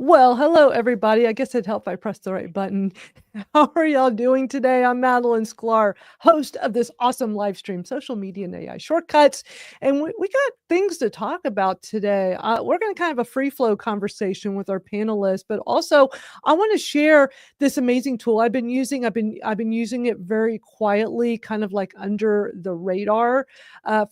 Well, hello, everybody. I guess it'd help if I pressed the right button. How are y'all doing today? I'm Madalyn Sklar, host of this awesome live stream, Social Media and AI Shortcuts. And we got things to talk about today. We're going to kind of a free flow conversation with our panelists, but also I want to share this amazing tool I've been using. I've been using it very quietly, kind of like under the radar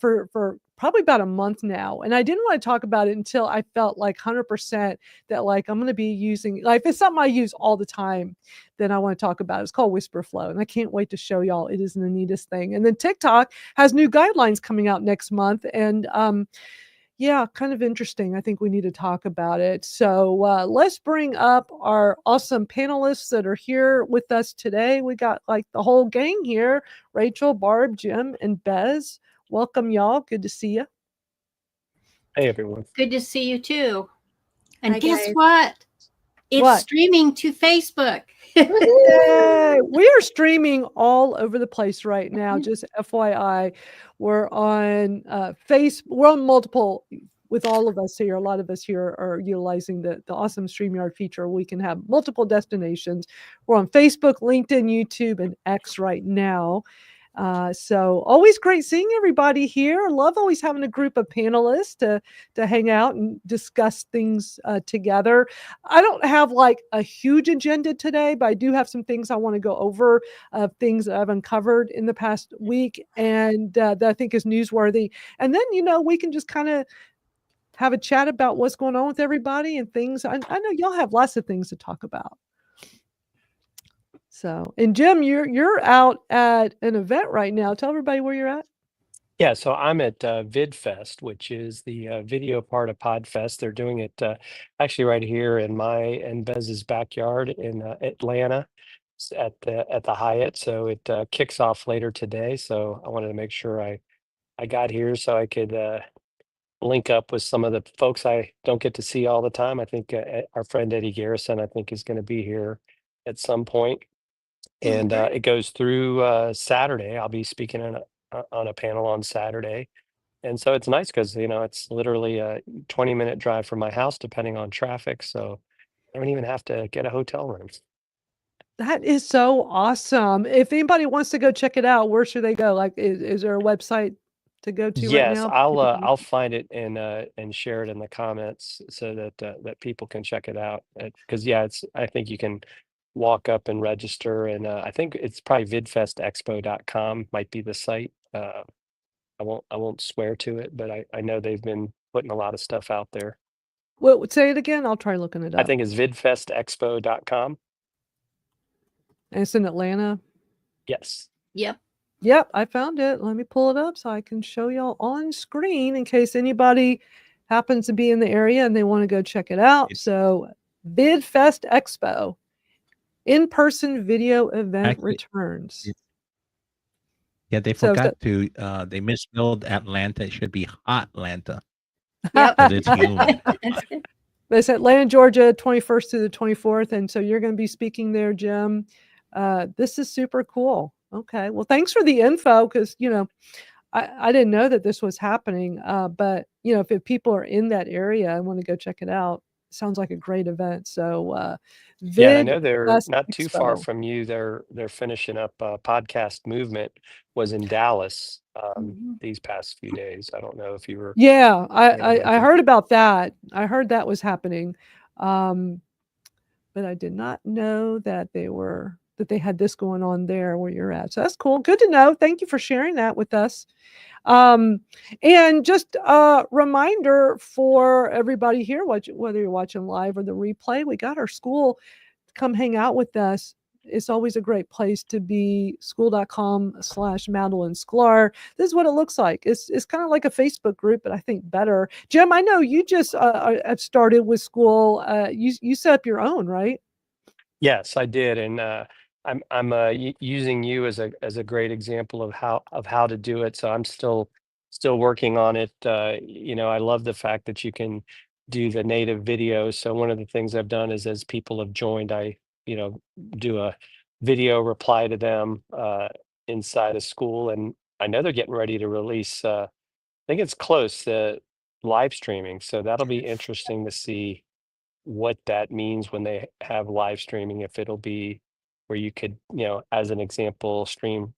for probably about a month now. And I didn't want to talk about it until I felt like 100% that like I'm going to be using, like if it's something I use all the time, then I want to talk about it. It's called Whisper Flow, and I can't wait to show y'all. It is the neatest thing. And then TikTok has new guidelines coming out next month, and yeah, kind of interesting. I think we need to talk about it. So let's bring up our awesome panelists that are here with us today. We got like the whole gang here: Rachel, Barb, Jim, and Bez. Welcome, y'all. Good to see you. Hey, everyone. Good to see you too. And Hi, guess guys. what? It's What? streaming to Facebook. Yay! We are streaming all over the place right now. Just FYI, we're on we're on multiple with all of us here. A lot of us here are utilizing the awesome StreamYard feature. We can have multiple destinations. We're on Facebook, LinkedIn, YouTube, and X right now. So always great seeing everybody here. Love always having a group of panelists to hang out and discuss things together. I don't have like a huge agenda today, but I do have some things I want to go over, things that I've uncovered in the past week and that I think is newsworthy. And then, we can just kind of have a chat about what's going on with everybody and things. I know y'all have lots of things to talk about. So, and Jim, you're out at an event right now. Tell everybody where you're at. Yeah, so I'm at VidFest, which is the video part of PodFest. They're doing it actually right here in my and Bez's backyard in Atlanta at the Hyatt. So it kicks off later today. So I wanted to make sure I got here so I could link up with some of the folks I don't get to see all the time. I think our friend Eddie Garrison, I think, is going to be here at some point. And it goes through Saturday. I'll be speaking on a panel on Saturday. And so it's nice because, it's literally a 20-minute drive from my house, depending on traffic. So I don't even have to get a hotel room. That is so awesome. If anybody wants to go check it out, where should they go? Like, is there a website to go to right Yes, now? I'll find it and share it in the comments so that people can check it out. Because I think you can walk up and register, and I think it's probably vidfestexpo.com might be the site. I won't swear to it, but I know they've been putting a lot of stuff out there. Well, say it again. I'll try looking it up. I think it's vidfestexpo.com. And it's in Atlanta. Yes. Yep, I found it. Let me pull it up so I can show y'all on screen in case anybody happens to be in the area and they want to go check it out. So, VidFest Expo, in-person video event returns. Yeah, they forgot to, they misspelled Atlanta. It should be Hot Atlanta. Yep. Because it's humid. It's Atlanta, Georgia, 21st through the 24th. And so you're going to be speaking there, Jim. This is super cool. Okay. Well, thanks for the info because, I didn't know that this was happening. But, if people are in that area and want to go check it out, sounds like a great event. So, Yeah, and I know they're Fest not too far Expo. from you. They're finishing up podcast movement was in Dallas these past few days. I don't know if you were. Yeah, able to I heard about that. I heard that was happening. But I did not know that they had this going on there where you're at. So that's cool. Good to know. Thank you for sharing that with us. And just a reminder for everybody here, whether you're watching live or the replay, we got our school. Come hang out with us. It's always a great place to be. School.com/Madalyn Sklar. This is what it looks like. It's kind of like a Facebook group, but I think better. Jim, I know you just have started with school. You set up your own, right? Yes, I did, and I'm using you as a great example of how to do it. So I'm still working on it. I love the fact that you can do the native videos. So one of the things I've done is as people have joined, I do a video reply to them inside of school, and I know they're getting ready to release. I think it's close to live streaming, so that'll be interesting to see what that means when they have live streaming, if it'll be where you could, as an example, stream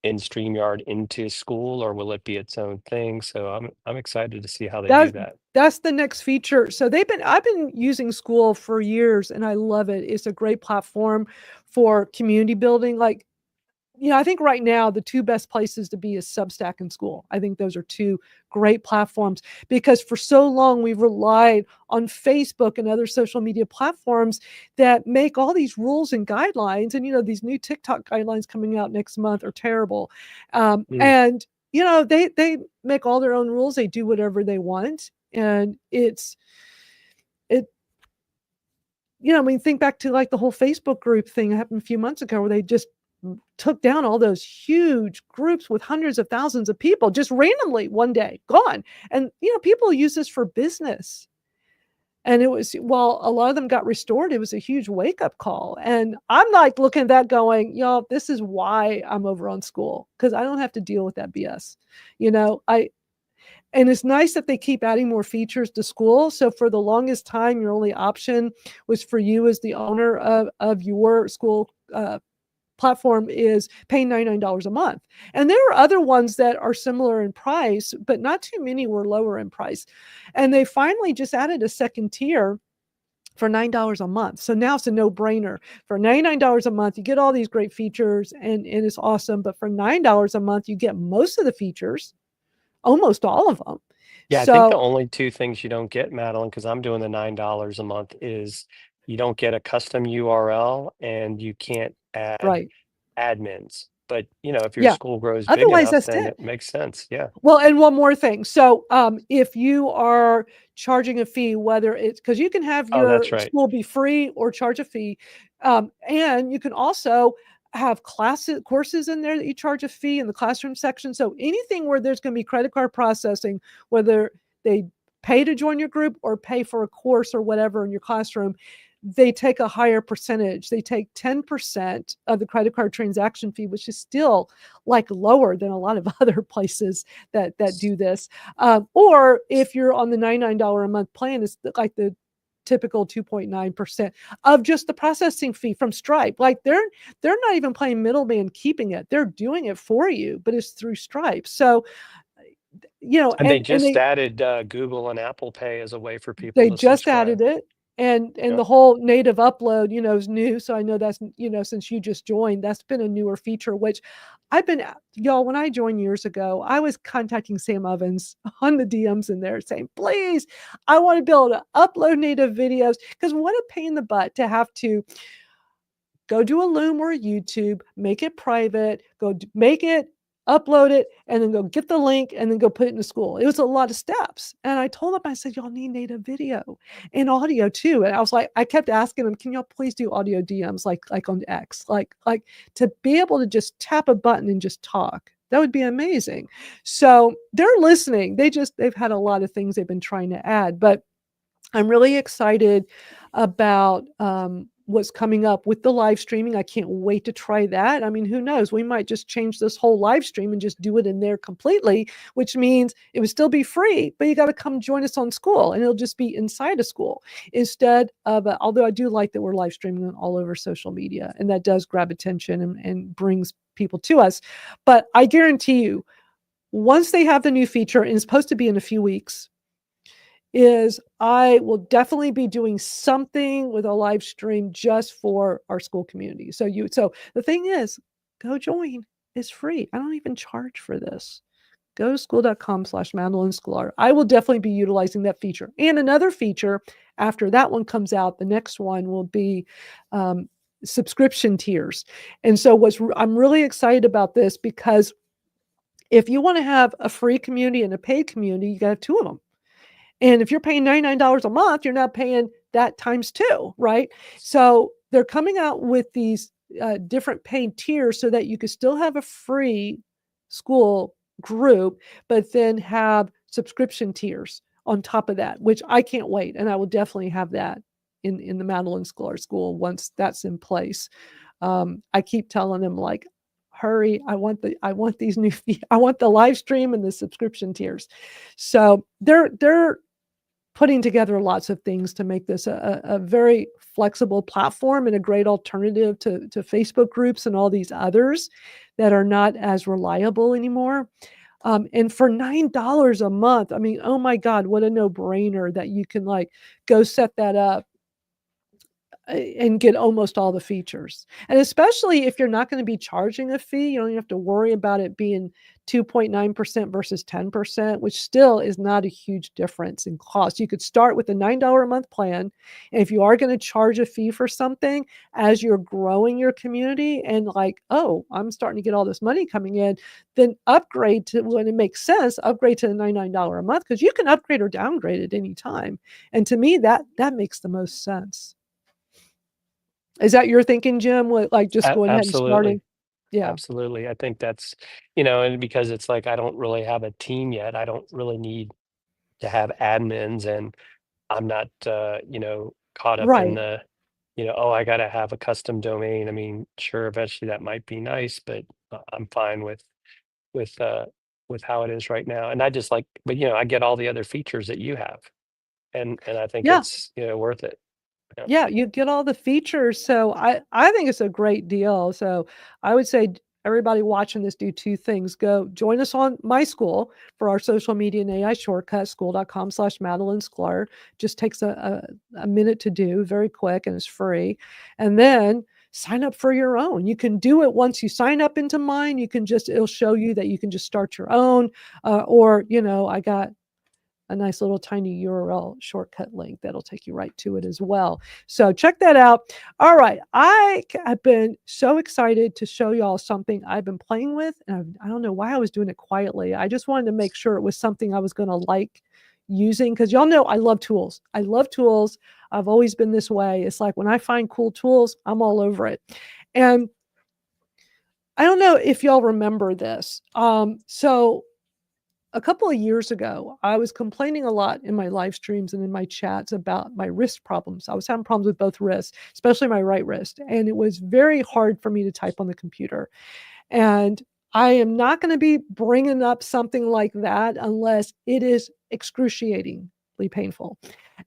in StreamYard into school, or will it be its own thing? So I'm excited to see how they do that. That's the next feature. So I've been using School for years and I love it. It's a great platform for community building. Like, I think right now the two best places to be is Substack and School. I think those are two great platforms because for so long we've relied on Facebook and other social media platforms that make all these rules and guidelines. And, these new TikTok guidelines coming out next month are terrible. And, they make all their own rules. They do whatever they want. And think back to like the whole Facebook group thing that happened a few months ago where they just took down all those huge groups with hundreds of thousands of people just randomly one day, gone. And, people use this for business. And while a lot of them got restored, it was a huge wake up call. And I'm like looking at that going, this is why I'm over on School, because I don't have to deal with that BS. And it's nice that they keep adding more features to School. So for the longest time, your only option was for you as the owner of your School platform is paying $99 a month. And there are other ones that are similar in price, but not too many were lower in price. And they finally just added a second tier for $9 a month. So now it's a no-brainer. For $99 a month, you get all these great features and it's awesome. But for $9 a month, you get most of the features, almost all of them. Yeah, I think the only two things you don't get, Madalyn, because I'm doing the $9 a month, is you don't get a custom URL and you can't add right. admins. But if your school grows big Otherwise, enough, that's then it. it makes sense. Yeah. Well, and one more thing. So if you are charging a fee, whether it's because you can have your school be free or charge a fee, and you can also have courses in there that you charge a fee in the classroom section. So anything where there's going to be credit card processing, whether they pay to join your group or pay for a course or whatever in your classroom, they take a higher percentage. They take 10% of the credit card transaction fee, which is still like lower than a lot of other places that do this. Or if you're on the $99 a month plan, it's like the typical 2.9% of just the processing fee from Stripe. Like they're not even playing middleman keeping it. They're doing it for you, but it's through Stripe. So, and they just added Google and Apple Pay as a way for people to subscribe. Added it. And the whole native upload, is new. So I know that's, since you just joined, that's been a newer feature, which when I joined years ago, I was contacting Sam Ovens on the DMs in there saying, please, I want to be able to upload native videos, because what a pain in the butt to have to go do a Loom or a YouTube, make it private, make it, upload it, and then go get the link and then go put it in the school. It was a lot of steps. And I told them, I said, y'all need native video and audio too. And I was like, I kept asking them, can y'all please do audio DMs like on X, like to be able to just tap a button and just talk. That would be amazing. So they're listening. They've had a lot of things they've been trying to add, but I'm really excited about what's coming up with the live streaming. I can't wait to try that. I mean, who knows? We might just change this whole live stream and just do it in there completely, which means it would still be free, but you got to come join us on School and it'll just be inside of School instead of, although I do like that we're live streaming all over social media and that does grab attention and brings people to us. But I guarantee you, once they have the new feature, and it's supposed to be in a few weeks, is I will definitely be doing something with a live stream just for our school community. So the thing is, go join. It's free. I don't even charge for this. Go to school.com/Madalyn Sklar. I will definitely be utilizing that feature. And another feature after that one comes out, the next one will be subscription tiers. And so I'm really excited about this, because if you want to have a free community and a paid community, you got to have two of them. And if you're paying $99 a month, you're not paying that times two, right? So they're coming out with these different paid tiers so that you could still have a free school group, but then have subscription tiers on top of that, which I can't wait. And I will definitely have that in the Madalyn Sklar School once that's in place. I keep telling them, like, hurry, I want these new I want the live stream and the subscription tiers. So they're putting together lots of things to make this a very flexible platform and a great alternative to Facebook groups and all these others that are not as reliable anymore. And for $9 a month, I mean, oh my God, what a no-brainer that you can like go set that up and get almost all the features. And especially if you're not going to be charging a fee, you don't have to worry about it being 2.9% versus 10%, which still is not a huge difference in cost. You could start with a $9 a month plan. And if you are going to charge a fee for something as you're growing your community and like, oh, I'm starting to get all this money coming in, then upgrade to, when it makes sense, upgrade to the $99 a month, because you can upgrade or downgrade at any time. And to me, that makes the most sense. Is that your thinking, Jim? Like just going ahead and starting? Absolutely. Yeah. Absolutely. I think that's, and because it's like I don't really have a team yet. I don't really need to have admins, and I'm not caught up in Right. the, oh, I gotta have a custom domain. I mean, sure, eventually that might be nice, but I'm fine with uh with how it is right now. And I just like, but I get all the other features that you have. And I think Yeah. it's worth it. Yeah. Yeah, you get all the features. So I think it's a great deal. So I would say everybody watching this, do two things. Go join us on my school for our social media and AI shortcut, school.com/Madalyn Sklar. Just takes a minute to do, very quick, and it's free. And then sign up for your own. You can do it once you sign up into mine. You can just, it'll show you that you can just start your own. Or, I got a nice little tiny URL shortcut link that'll take you right to it as well. So check that out. All right. I have been so excited to show y'all something I've been playing with. And I don't know why I was doing it quietly. I just wanted to make sure it was something I was going to like using, because y'all know I love tools. I love tools. I've always been this way. It's like when I find cool tools, I'm all over it. And I don't know if y'all remember this. So a couple of years ago, I was complaining a lot in my live streams and in my chats about my wrist problems. I was having problems with both wrists, especially my right wrist. And it was very hard for me to type on the computer. And I am not going to be bringing up something like that unless it is excruciatingly painful.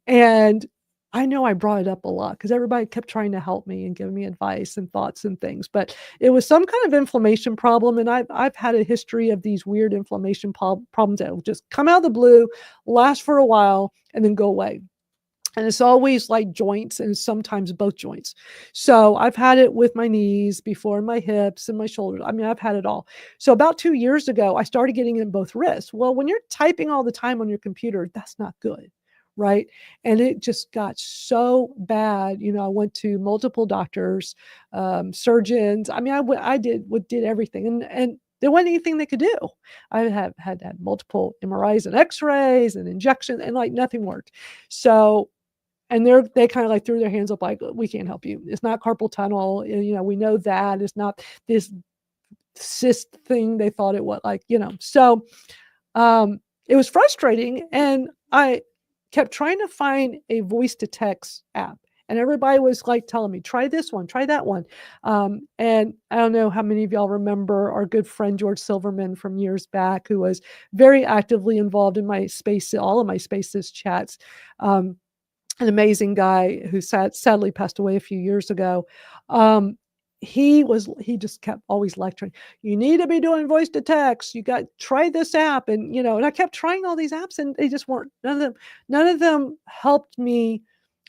And I know I brought it up a lot because everybody kept trying to help me and give me advice and thoughts and things, but it was some kind of inflammation problem. And I've had a history of these weird inflammation problems that will just come out of the blue, last for a while, and then go away. And it's always like joints and sometimes both joints. So I've had it with my knees before, my hips and my shoulders. I mean, I've had it all. So about 2 years ago, I started getting it in both wrists. Well, when you're typing all the time on your computer, that's not good. Right. And it just got so bad. I went to multiple doctors, surgeons. I mean, I did everything, and there wasn't anything they could do. I had multiple MRIs and X-rays and injections, and like nothing worked. So, and they kind of like threw their hands up, like, we can't help you. It's not carpal tunnel. We know that it's not this cyst thing they thought it was, like, So, it was frustrating, and I kept trying to find a voice to text app. And everybody was like telling me, try this one, try that one. And I don't know how many of y'all remember our good friend George Silverman from years back, who was very actively involved in my space, all of my Spaces chats. An amazing guy who sadly passed away a few years ago. He just kept always lecturing, you need to be doing voice to text, you got try this app. And and I kept trying all these apps, and they just weren't, none of them helped me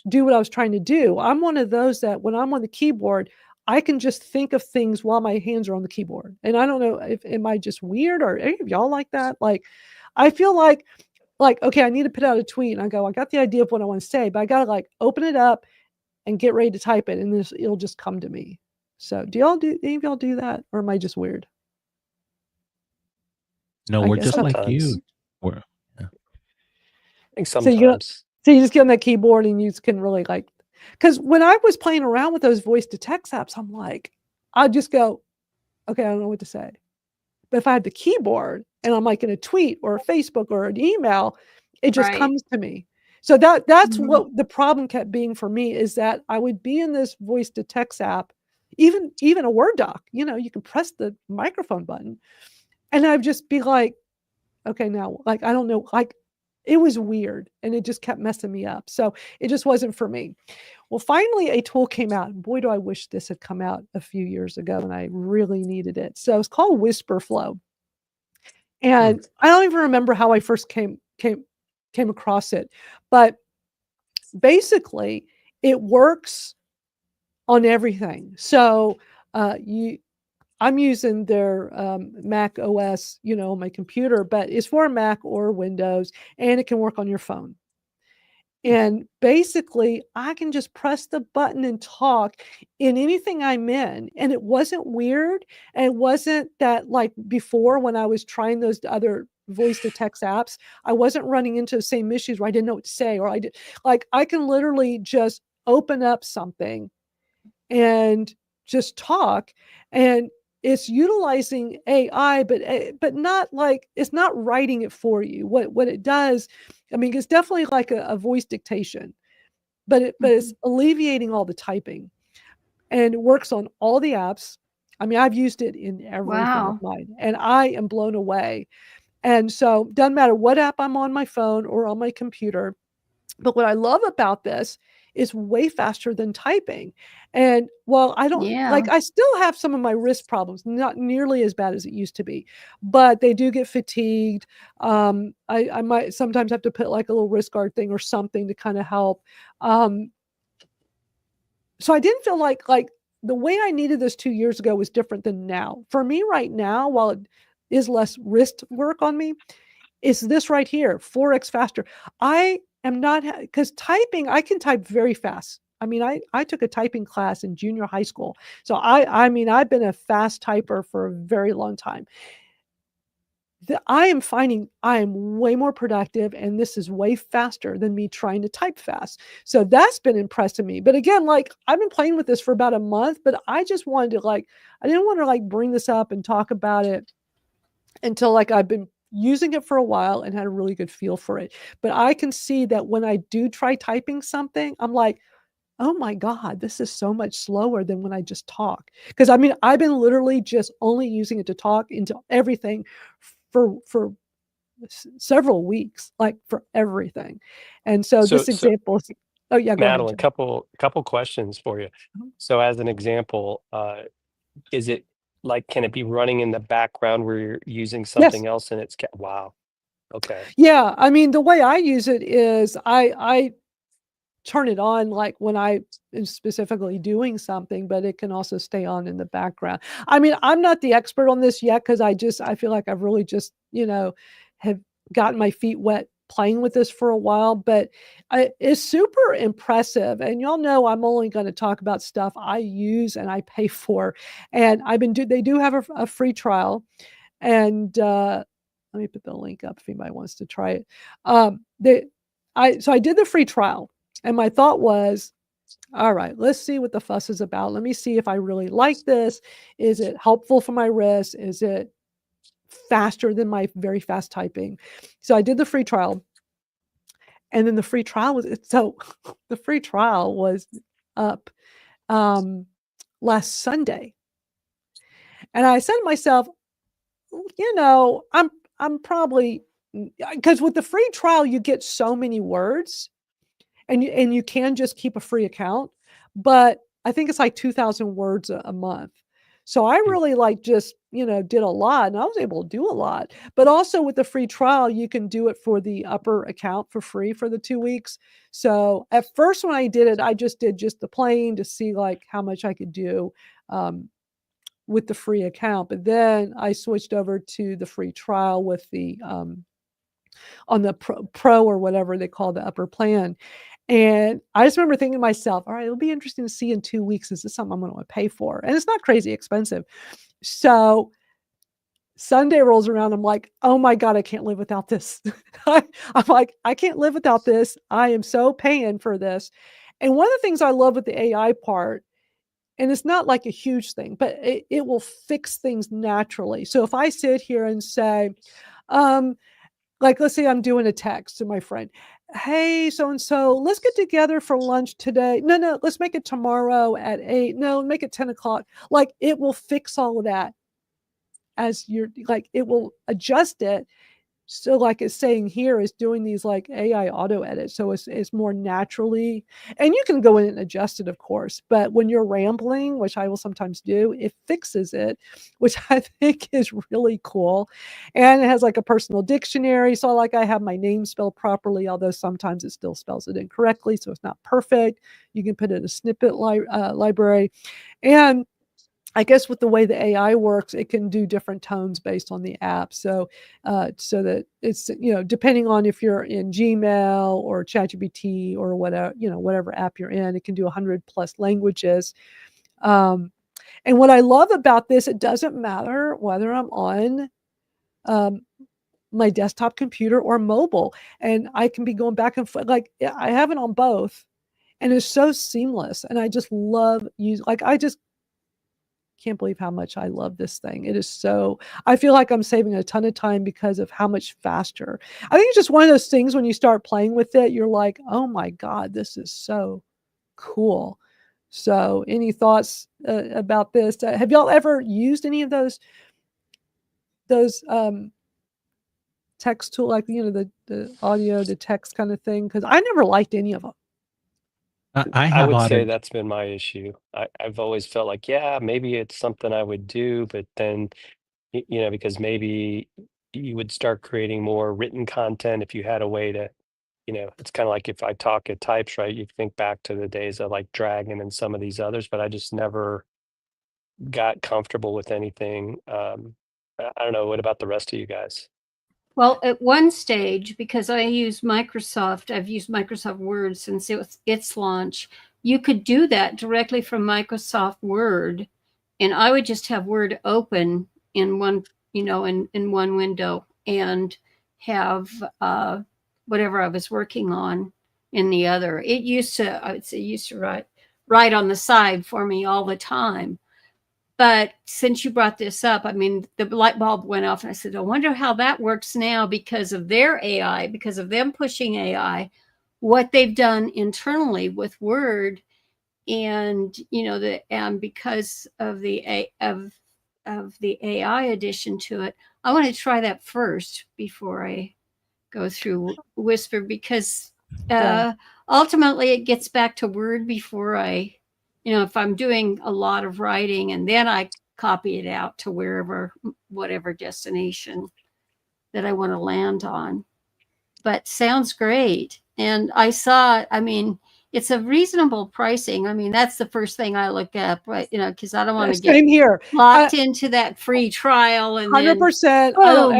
do what I was trying to do. I'm one of those that when I'm on the keyboard, I can just think of things while my hands are on the keyboard. And I don't know if, am I just weird, or any of y'all like that? Like, I feel like, okay, I need to put out a tweet, and I go, I got the idea of what I want to say, but I got to like open it up and get ready to type it, and it'll just come to me. So any of y'all do that, or am I just weird? No, I we're guess just so. like Sometimes. you. We're yeah. I think So sometimes. you just get on that keyboard and you can really like, because when I was playing around with those voice to text apps, I'm like, I'd just go, okay, I don't know what to say. But if I had the keyboard and I'm like in a tweet or a Facebook or an email, it just Right. comes to me. So that's Mhm. what the problem kept being for me, is that I would be in this voice to text app, even a Word doc, you can press the microphone button, and I'd just be like, okay, now, like, I don't know, like, it was weird, and it just kept messing me up. So it just wasn't for me. Well, finally, a tool came out. And boy, do I wish this had come out a few years ago, and I really needed it. So it's called Whisper Flow. And I don't even remember how I first came across it, but basically it works on everything. So I'm using their Mac OS, on my computer, but it's for Mac or Windows, and it can work on your phone. And basically, I can just press the button and talk in anything I'm in. And it wasn't weird. And it wasn't that like before when I was trying those other voice to text apps, I wasn't running into the same issues where I didn't know what to say, or I can literally just open up something and just talk. And it's utilizing AI, but not like, it's not writing it for you. What it does, I mean, it's definitely like a voice dictation, but it's alleviating all the typing, and it works on all the apps. I mean, I've used it in everything of mine, and I am blown away. And so doesn't matter what app I'm on my phone or on my computer. But what I love about this is way faster than typing. And while I don't I still have some of my wrist problems, not nearly as bad as it used to be, but they do get fatigued. I might sometimes have to put like a little wrist guard thing or something to kind of help. So I didn't feel like the way I needed this 2 years ago was different than now. For me right now, while it is less wrist work on me, is this right here, 4x faster. I am not, because typing, I can type very fast. I mean, I took a typing class in junior high school. So I mean, I've been a fast typer for a very long time. I am finding I am way more productive, and this is way faster than me trying to type fast. So that's been impressing me. But again, like I've been playing with this for about a month, but I just wanted to I didn't want to bring this up and talk about it until I've been using it for a while and had a really good feel for it. But I can see that when I do try typing something, I'm like, oh my God, this is so much slower than when I just talk. Because I mean, I've been literally just only using it to talk into everything for several weeks, for everything. And so So, this example is, oh yeah, go ahead, Madalyn, Jim. couple questions for you. So as an example, is it can it be running in the background where you're using Yes. something else and it's wow. Okay. Yeah. I mean, the way I use it is I turn it on when I am specifically doing something, but it can also stay on in the background. I mean, I'm not the expert on this yet because I feel like I've really just, have gotten my feet wet playing with this for a while, but it's super impressive. And y'all know I'm only going to talk about stuff I use and I pay for. And they do have a free trial. And let me put the link up if anybody wants to try it. So I did the free trial. And my thought was, all right, let's see what the fuss is about. Let me see if I really like this. Is it helpful for my wrist? Is it faster than my very fast typing? So I did the free trial. And then the free trial was up last Sunday. And I said to myself, I'm probably, because with the free trial, you get so many words. And you can just keep a free account, but I think it's 2,000 words a month. So I really just, did a lot, and I was able to do a lot. But also with the free trial, you can do it for the upper account for free for the 2 weeks. So at first when I did it, I just did the plain to see how much I could do with the free account. But then I switched over to the free trial with the on the pro or whatever they call the upper plan. And I just remember thinking to myself, all right, it'll be interesting to see in 2 weeks, is this something I'm going to pay for? And it's not crazy expensive. So Sunday rolls around. I'm like, oh my God, I can't live without this. I'm like, I can't live without this. I am so paying for this. And one of the things I love with the AI part, and it's not a huge thing, but it will fix things naturally. So if I sit here and say, let's say I'm doing a text to my friend. Hey, so-and-so, let's get together for lunch today. No, let's make it tomorrow at 8. No, make it 10 o'clock. It will fix all of that as it will adjust it So like it's saying here, is doing these like AI auto edits. So it's more naturally, and you can go in and adjust it, of course. But when you're rambling, which I will sometimes do, it fixes it, which I think is really cool. And it has like a personal dictionary. So like I have my name spelled properly, although sometimes it still spells it incorrectly. So it's not perfect. You can put it in a snippet library. And I guess with the way the AI works, it can do different tones based on the app. So, so that it's, depending on if you're in Gmail or ChatGPT or whatever, whatever app you're in, it can do 100+ languages. And what I love about this, it doesn't matter whether I'm on um, my desktop computer or mobile, and I can be going back and forth. Like I have it on both, and it's so seamless. And I just love I just can't believe how much I love this thing. It is so, I feel like I'm saving a ton of time because of how much faster. I think it's just one of those things when you start playing with it, you're like, oh my God, this is so cool. So any thoughts about this? Have y'all ever used any of those text tool, like, the audio to text kind of thing? Because I never liked any of them. I I have would say auto. that's been my issue. I've always felt like, yeah, maybe it's something I would do, but then, because maybe you would start creating more written content if you had a way to, it's kind of like if I talk at types, right? You think back to the days of like Dragon and some of these others, but I just never got comfortable with anything. I don't know. What about the rest of you guys? Well, at one stage, because I've used Microsoft Word since its launch, you could do that directly from Microsoft Word, and I would just have Word open in one, in one window, and have whatever I was working on in the other. I would say, used to write on the side for me all the time. But since you brought this up, I mean, the light bulb went off, and I said, I wonder how that works now because of their AI, because of them pushing AI, what they've done internally with Word, and and because of the AI addition to it. I want to try that first before I go through Whisper, because Yeah. ultimately it gets back to Word before if I'm doing a lot of writing and then I copy it out to whatever destination that I want to land on. But sounds great. And I mean, it's a reasonable pricing. I mean, that's the first thing I look at, right? Because I don't want to get Same here. locked into that free trial and then 100%. boom.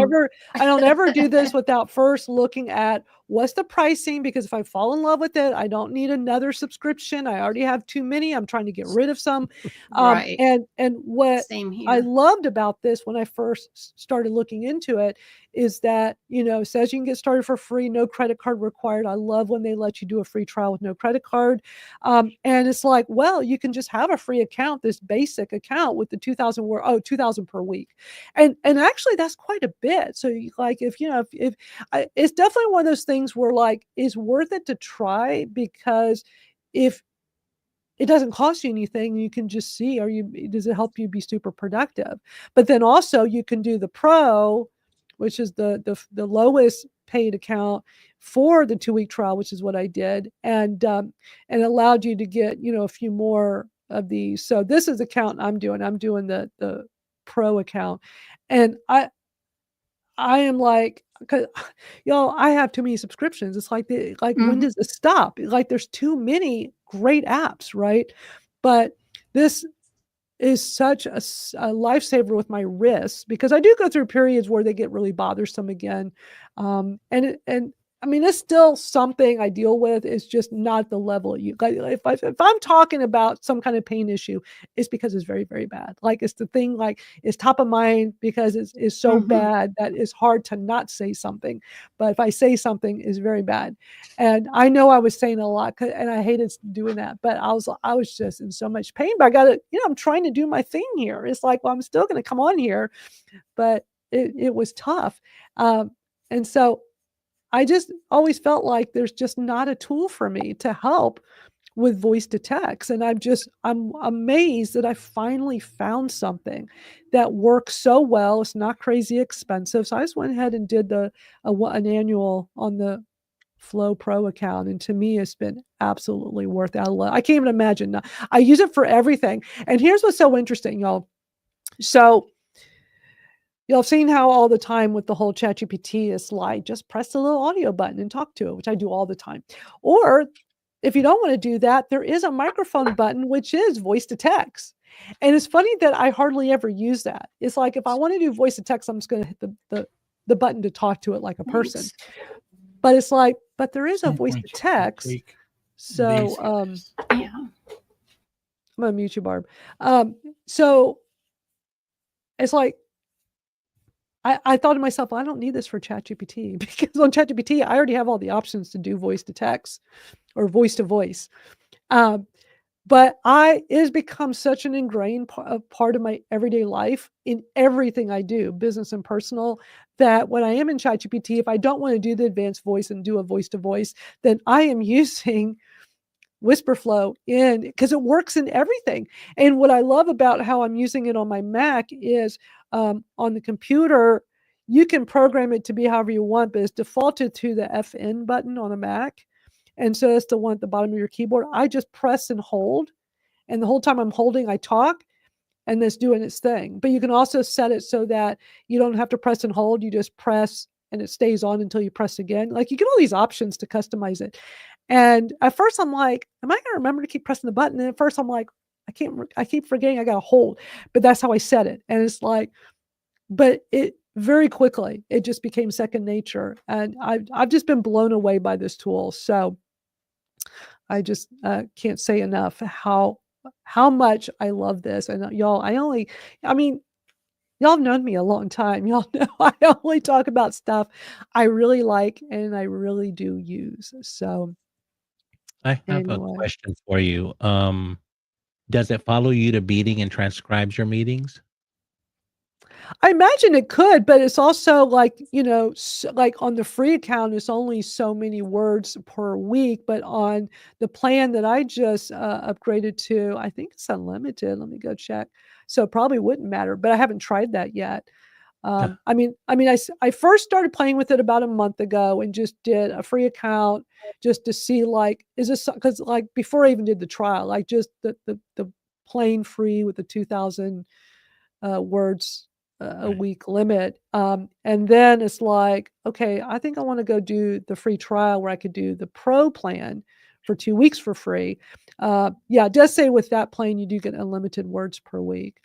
I don't ever do this without first looking at what's the pricing, because if I fall in love with it, I don't need another subscription. I already have too many. I'm trying to get rid of some. Right. And what Same I here. loved about this when I first started looking into it is that, it says you can get started for free, no credit card required. I love when they let you do a free trial with no credit card. And it's like, well, you can just have a free account, this basic account with the 2,000 per week. And actually that's quite a bit. So like, if it's definitely one of those things where like, it's worth it to try, because if it doesn't cost you anything, you can just see, does it help you be super productive? But then also you can do the pro, which is the lowest paid account for the 2-week trial, which is what I did, and allowed you to get, a few more of these. So this is the account I'm doing. I'm doing the pro account. And I am like, 'cause y'all, I have too many subscriptions. It's like when Mhm. does it stop? Like there's too many great apps, right? But this is such a lifesaver with my wrists, because I do go through periods where they get really bothersome again. And I mean, it's still something I deal with. It's just not the level you like. If I'm talking about some kind of pain issue, it's because it's very, very bad. Like it's the thing, like it's top of mind because it's so Mhm. bad that it's hard to not say something. But if I say something, it's very bad. And I know I was saying a lot, and I hated doing that, but I was just in so much pain. But I got to, I'm trying to do my thing here. It's like, well, I'm still going to come on here, but it was tough. And so I just always felt like there's just not a tool for me to help with voice to text. And I'm amazed that I finally found something that works so well. It's not crazy expensive. So I just went ahead and did an annual on the Flow Pro account. And to me, it's been absolutely worth it. I can't even imagine. I use it for everything. And here's what's so interesting, y'all. So you'll have seen how all the time with the whole ChatGPT is like, just press the little audio button and talk to it, which I do all the time. Or if you don't want to do that, there is a microphone button, which is voice to text. And it's funny that I hardly ever use that. It's like, if I want to do voice to text, I'm just going to hit the button to talk to it like a person. But it's like, but there is a voice to text. So Yeah. I'm going to mute you, Barb. So it's like, I thought to myself, well, I don't need this for ChatGPT, because on ChatGPT, I already have all the options to do voice to text or voice to voice. But it has become such an ingrained part of my everyday life in everything I do, business and personal, that when I am in ChatGPT, if I don't want to do the advanced voice and do a voice to voice, then I am using WhisperFlow because it works in everything. And what I love about how I'm using it on my Mac is on the computer, you can program it to be however you want, but it's defaulted to the FN button on a Mac. And so it's the one at the bottom of your keyboard. I just press and hold. And the whole time I'm holding, I talk, and it's doing its thing. But you can also set it so that you don't have to press and hold. You just press and it stays on until you press again. Like, you get all these options to customize it. And at first I'm like, am I going to remember to keep pressing the button? And at first I'm like, I keep forgetting I got to hold, but that's how I set it. And it's like, but it very quickly, it just became second nature. And I've just been blown away by this tool. So I just can't say enough how much I love this. And y'all, I mean, y'all have known me a long time. Y'all know I only talk about stuff I really like and I really do use. So I have a anyway, question for you. Does it follow you to meeting and transcribes your meetings? I imagine it could, but it's also like, like on the free account, it's only so many words per week. But on the plan that I just upgraded to, I think it's unlimited. Let me go check. So it probably wouldn't matter, but I haven't tried that yet. Yeah. I first started playing with it about a month ago and just did a free account just to see, like, is this, because like before I even did the trial, like just the plain free with the 2,000 words a Right. week limit. And then it's like, okay, I think I want to go do the free trial where I could do the pro plan for 2 weeks for free. Yeah, it does say with that plan, you do get unlimited words per week.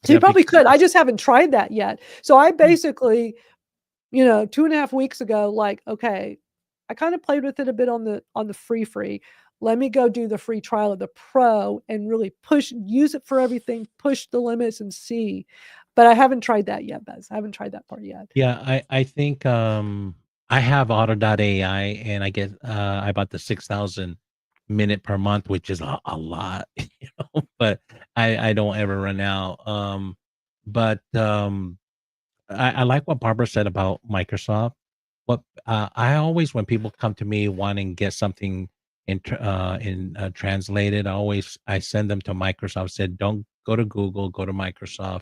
So Yeah, you probably could. I because just haven't tried that yet. So I basically, 2.5 weeks ago, like, okay, I kind of played with it a bit on the free. Let me go do the free trial of the pro and really use it for everything, push the limits and see. But I haven't tried that yet, Bez. I haven't tried that part yet. yeah, I think I have Auto.ai and I get I bought the 6,000 minute per month, which is a lot, but I don't ever run out. But I like what Barbara said about Microsoft. What I always, when people come to me wanting to get something translated, I send them to Microsoft. Said, don't go to Google, go to Microsoft.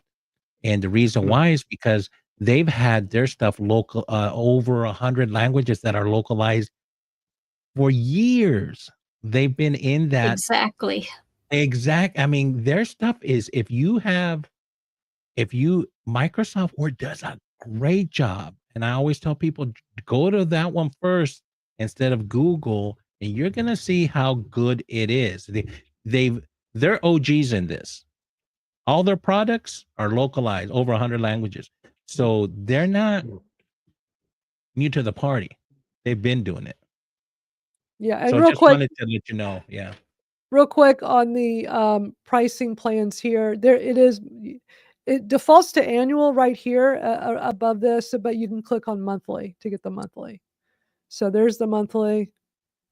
And the reason why is because they've had their stuff local over 100 languages that are localized for years. They've been in that Exactly. exact. I mean, their stuff is if you Microsoft Word does a great job, and I always tell people go to that one first instead of Google, and you're gonna see how good it is. They're OGs in this. All their products are localized over 100 languages, so they're not new to the party. They've been doing it. Yeah, and So real just quick, wanted to let you know. Yeah. real quick on the pricing plans here, it defaults to annual right here above this, but you can click on monthly to get the monthly. So there's the monthly.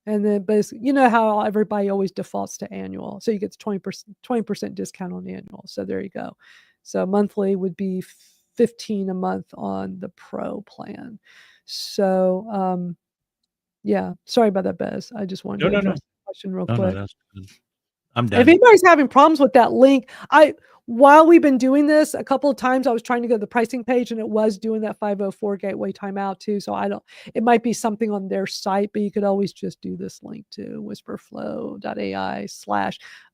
And then basically, you know how everybody always defaults to annual. So you get 20% discount on annual. So there you go. So monthly would be 15 a month on the pro plan. So yeah, sorry about that, Bez. I just wanted No, to no, no. address. question real No, quick. that's good. I'm If done. anybody's having problems with that link, while we've been doing this, a couple of times I was trying to go to the pricing page and it was doing that 504 gateway timeout too. So it might be something on their site, but you could always just do this link to whisperflow.ai/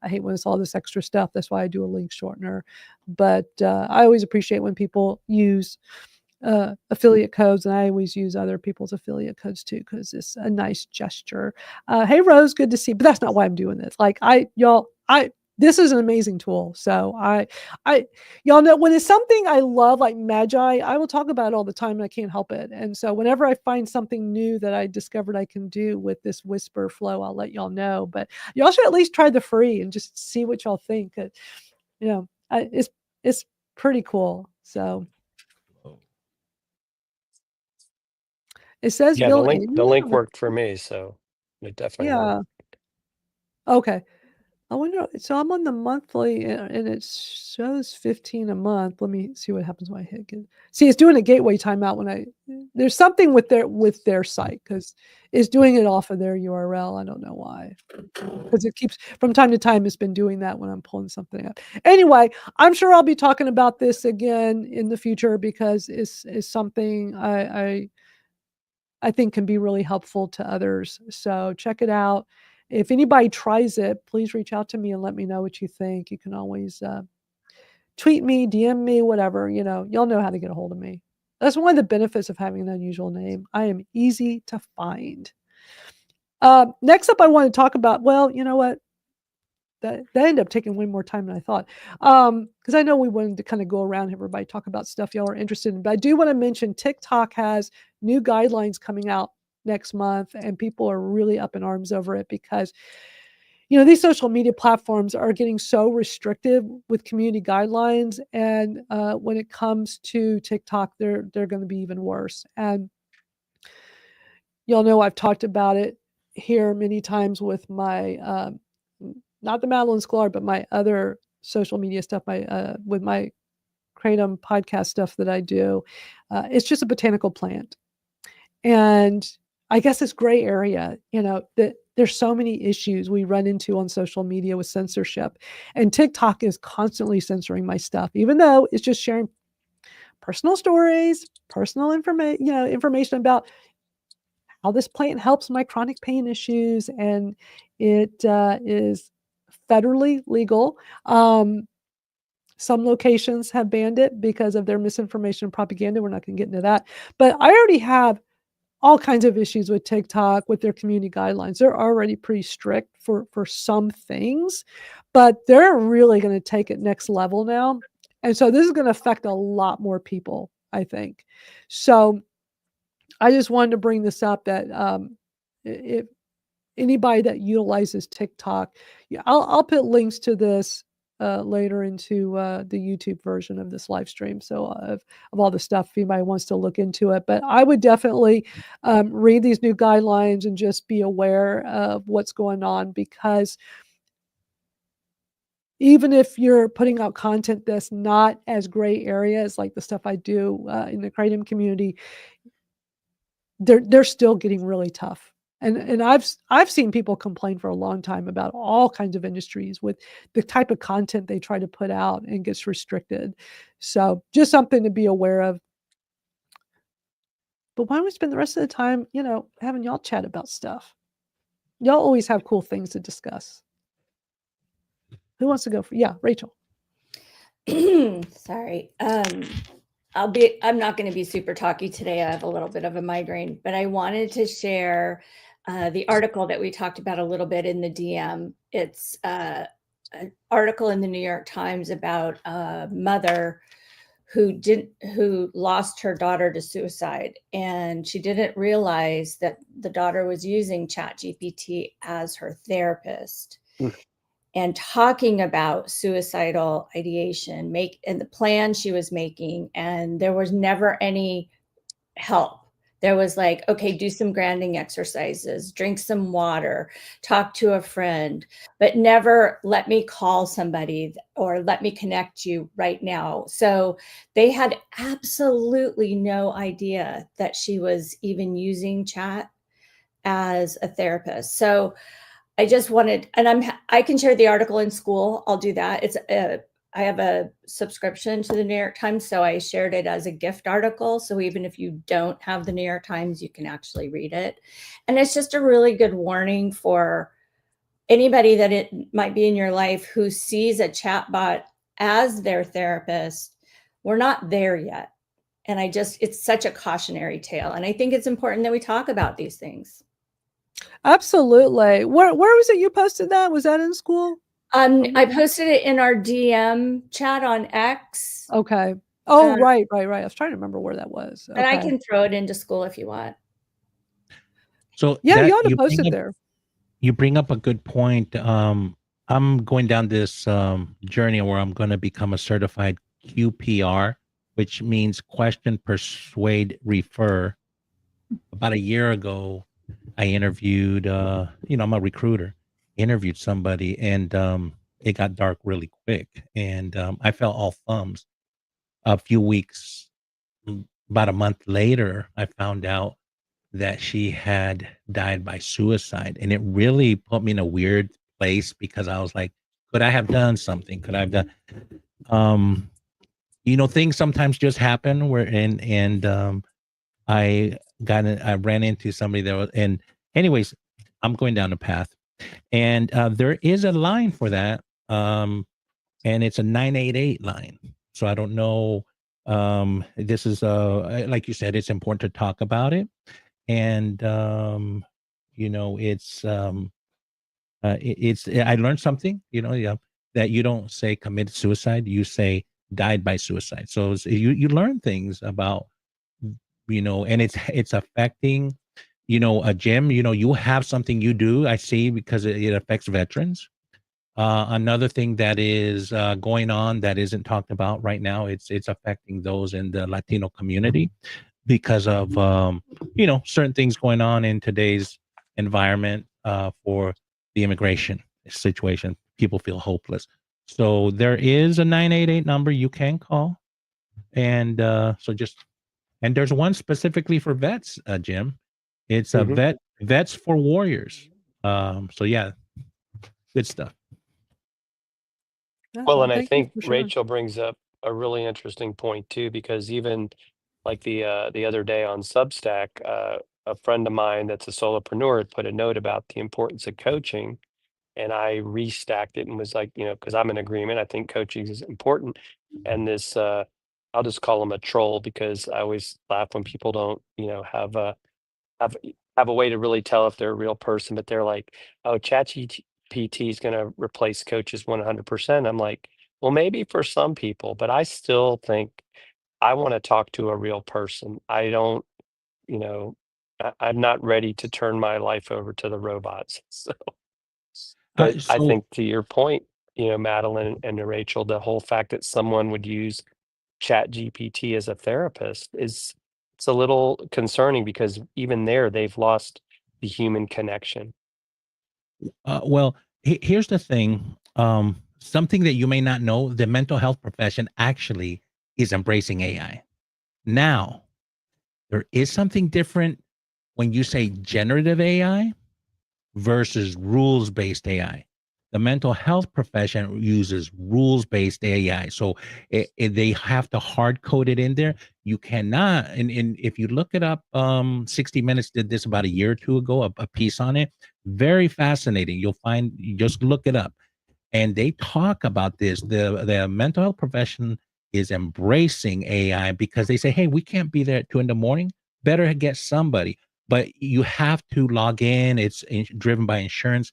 I hate when it's all this extra stuff. That's why I do a link shortener. But I always appreciate when people use affiliate codes, and I always use other people's affiliate codes too, because it's a nice gesture. Hey Rose, good to see you. But that's not why I'm doing this. Like this is an amazing tool. So y'all know when it's something I love, like Magi, I will talk about it all the time and I can't help it. And so whenever I find something new that I discovered I can do with this Whisper Flow, I'll let y'all know. But y'all should at least try the free and just see what y'all think. It's pretty cool. So it says Yeah, Bill the link Annual. worked for me, so it definitely Yeah. worked. Okay. I wonder. So I'm on the monthly, and it shows 15 a month. Let me see what happens when I hit. See, it's doing a gateway timeout when there's something with their site, because it's doing it off of their URL. I don't know why, because it keeps from time to time. It's been doing that when I'm pulling something up. Anyway, I'm sure I'll be talking about this again in the future, because it's something I think can be really helpful to others. So check it out. If anybody tries it, please reach out to me and let me know what you think. You can always tweet me, DM me, whatever. Y'all know how to get a hold of me. That's one of the benefits of having an unusual name. I am easy to find. Next up, I want to talk about, well, you know what? That ended up taking way more time than I thought. Because I know we wanted to kind of go around, everybody talk about stuff y'all are interested in. But I do want to mention TikTok has new guidelines coming out next month, and people are really up in arms over it, because these social media platforms are getting so restrictive with community guidelines, and when it comes to TikTok, they're going to be even worse. And y'all know I've talked about it here many times with my not the Madalyn Sklar, but my other social media stuff, with my Kratom podcast stuff that I do. It's just a botanical plant. And I guess this gray area, that there's so many issues we run into on social media with censorship. And TikTok is constantly censoring my stuff, even though it's just sharing personal stories, personal information about how this plant helps my chronic pain issues. And it is federally legal. Some locations have banned it because of their misinformation and propaganda. We're not going to get into that. But I already have all kinds of issues with TikTok with their community guidelines. They're already pretty strict for some things, but they're really going to take it next level now. And so this is going to affect a lot more people, I think. So I just wanted to bring this up, that if anybody that utilizes TikTok, I'll put links to this later into the YouTube version of this live stream. So of all the stuff, if anybody wants to look into it, but I would definitely read these new guidelines and just be aware of what's going on, because even if you're putting out content that's not as gray areas like the stuff I do in the Kratom community, they're still getting really tough. And I've seen people complain for a long time about all kinds of industries with the type of content they try to put out and gets restricted. So just something to be aware of. But why don't we spend the rest of the time, having y'all chat about stuff? Y'all always have cool things to discuss. Who wants to go for? Yeah, Rachel. Sorry. I'm not going to be super talky today. I have a little bit of a migraine, but I wanted to share the article that we talked about a little bit in the DM. It's an article in the New York Times about a mother who lost her daughter to suicide, and she didn't realize that the daughter was using ChatGPT as her therapist. And talking about suicidal ideation, and the plan she was making, and there was never any help. There was like, okay, do some grounding exercises, drink some water, talk to a friend, but never let me call somebody or let me connect you right now. So they had absolutely no idea that she was even using chat as a therapist. So I just wanted, and I can share the article in school. I'll do that. I have a subscription to the New York Times, so I shared it as a gift article. So even if you don't have the New York Times, you can actually read it. And it's just a really good warning for anybody that it might be in your life who sees a chatbot as their therapist. We're not there yet. And it's such a cautionary tale. And I think it's important that we talk about these things. Absolutely. Where was it you posted that? Was that in school? I posted it in our DM chat on X. Okay. Oh, right. I was trying to remember where that was. And I Okay. can throw it into school if you want. So Yeah, that you ought to post it there. you bring up a good point. I'm going down this journey where I'm going to become a certified QPR, which means question, persuade, refer. About a year ago, I interviewed, I'm a recruiter, interviewed somebody, and it got dark really quick. And I felt all thumbs. A few weeks, about a month later, I found out that she had died by suicide. And it really put me in a weird place because I was like, could I have done something? Could I have done, um, things sometimes just happen I I ran into somebody that was, and anyways, I'm going down the path and there is a line for that. And it's a 988 line. So I don't know. This is, like you said, it's important to talk about it. And it's I learned something, yeah, that you don't say committed suicide, you say died by suicide. So you learn things about, and it's affecting, a gym, you have something you do, I see, because it affects veterans. Another thing that is going on that isn't talked about right now, it's affecting those in the Latino community because of certain things going on in today's environment for the immigration situation. People feel hopeless. So there is a 988 number you can call. And and there's one specifically for vets, Jim. It's a vets for warriors. So yeah, good stuff. Well, and I Thank you think for sharing. Rachel brings up a really interesting point too, because even like the other day on Substack, a friend of mine that's a solopreneur had put a note about the importance of coaching, and I restacked it and was like, because I'm in agreement. I think coaching is important, and this I'll just call him a troll because I always laugh when people don't, have have a way to really tell if they're a real person, but they're like, "Oh, ChatGPT is going to replace coaches 100%." I'm like, "Well, maybe for some people, but I still think I want to talk to a real person. I don't, you know, I'm not ready to turn my life over to the robots." So, but I So think to your point, Madeline and Rachel, the whole fact that someone would use Chat GPT as a therapist is it's a little concerning because even there they've lost the human connection. well, here's the thing. Something that you may not know: the mental health profession actually is embracing AI. Now, there is something different when you say generative AI versus rules-based AI. The mental health profession uses rules-based AI, so they have to hard code it in there. You cannot, and if you look it up, 60 Minutes did this about a year or two ago, a piece on it. Very fascinating. You'll find, you just look it up, and they talk about this. The mental health profession is embracing AI because they say, hey, we can't be there at 2 a.m. Better get somebody, but you have to log in. It's driven by insurance.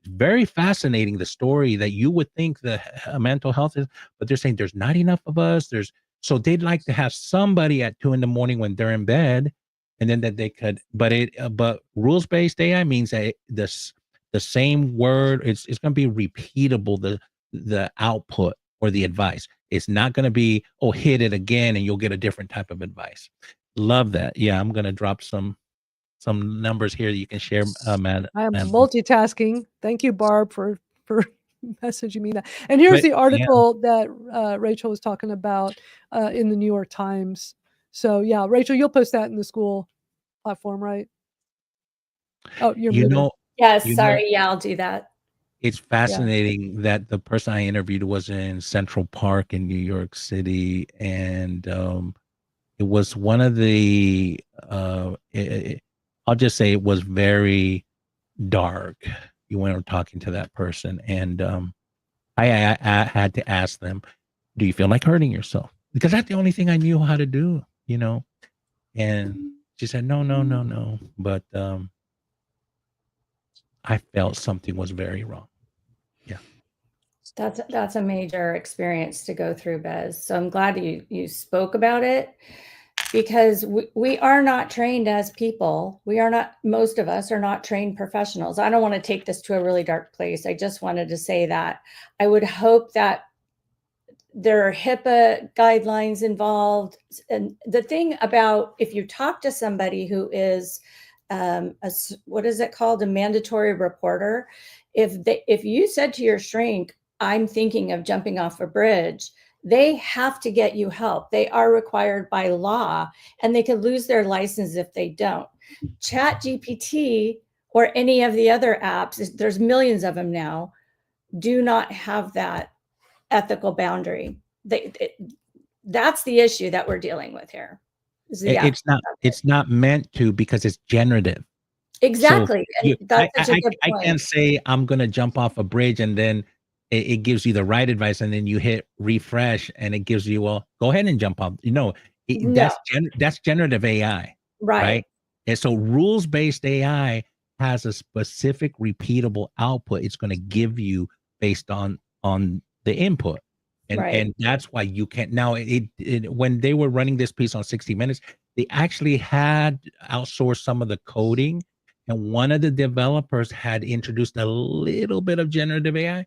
Very fascinating, the story that you would think the mental health is, but they're saying there's not enough of us. So they'd like to have somebody at 2 a.m. when they're in bed, and then that they could. But rules based AI means that the same word, it's going to be repeatable, the output or the advice. It's not going to be, oh, hit it again and you'll get a different type of advice. Love that. Yeah, I'm going to drop some numbers here that you can share, I am Madalyn. multitasking. Thank you, Barb, for messaging me that. And here's But the yeah, article that Rachel was talking about in the New York Times. So yeah, Rachel, you'll post that in the school platform, right? Oh, you're you muted. know, Yes, You know, sorry. Yeah, I'll do that. it's fascinating that the person I interviewed was in Central Park in New York City, and it was one of the I'll just say it was very dark. You were talking to that person, and I had to ask them, "Do you feel like hurting yourself?" Because that's the only thing I knew how to do, you know. And she said, "No, no, no, no." But I felt something was very wrong. Yeah. That's a major experience to go through, Bez. So I'm glad you spoke about it, because we are not trained as people. We are not, most of us are not trained professionals. I don't want to take this to a really dark place. I just wanted to say that I would hope that there are HIPAA guidelines involved. And the thing about, if you talk to somebody who is what is it called? A mandatory reporter. If you said to your shrink, I'm thinking of jumping off a bridge, they have to get you help. They are required by law, and they could lose their license if they don't. Chat GPT or any of the other apps, there's millions of them now, do not have that ethical boundary. That's the issue that we're dealing with here. It's not meant to, because it's generative. Exactly. So And that's such a good I point. can't say I'm gonna jump off a bridge and then it gives you the right advice, and then you hit refresh and it gives you, well, go ahead and jump off. No. That's generative AI, Right. right? And so rules-based AI has a specific repeatable output it's going to give you based on the input. And Right. and that's why you can't now when they were running this piece on 60 Minutes, they actually had outsourced some of the coding, and one of the developers had introduced a little bit of generative AI.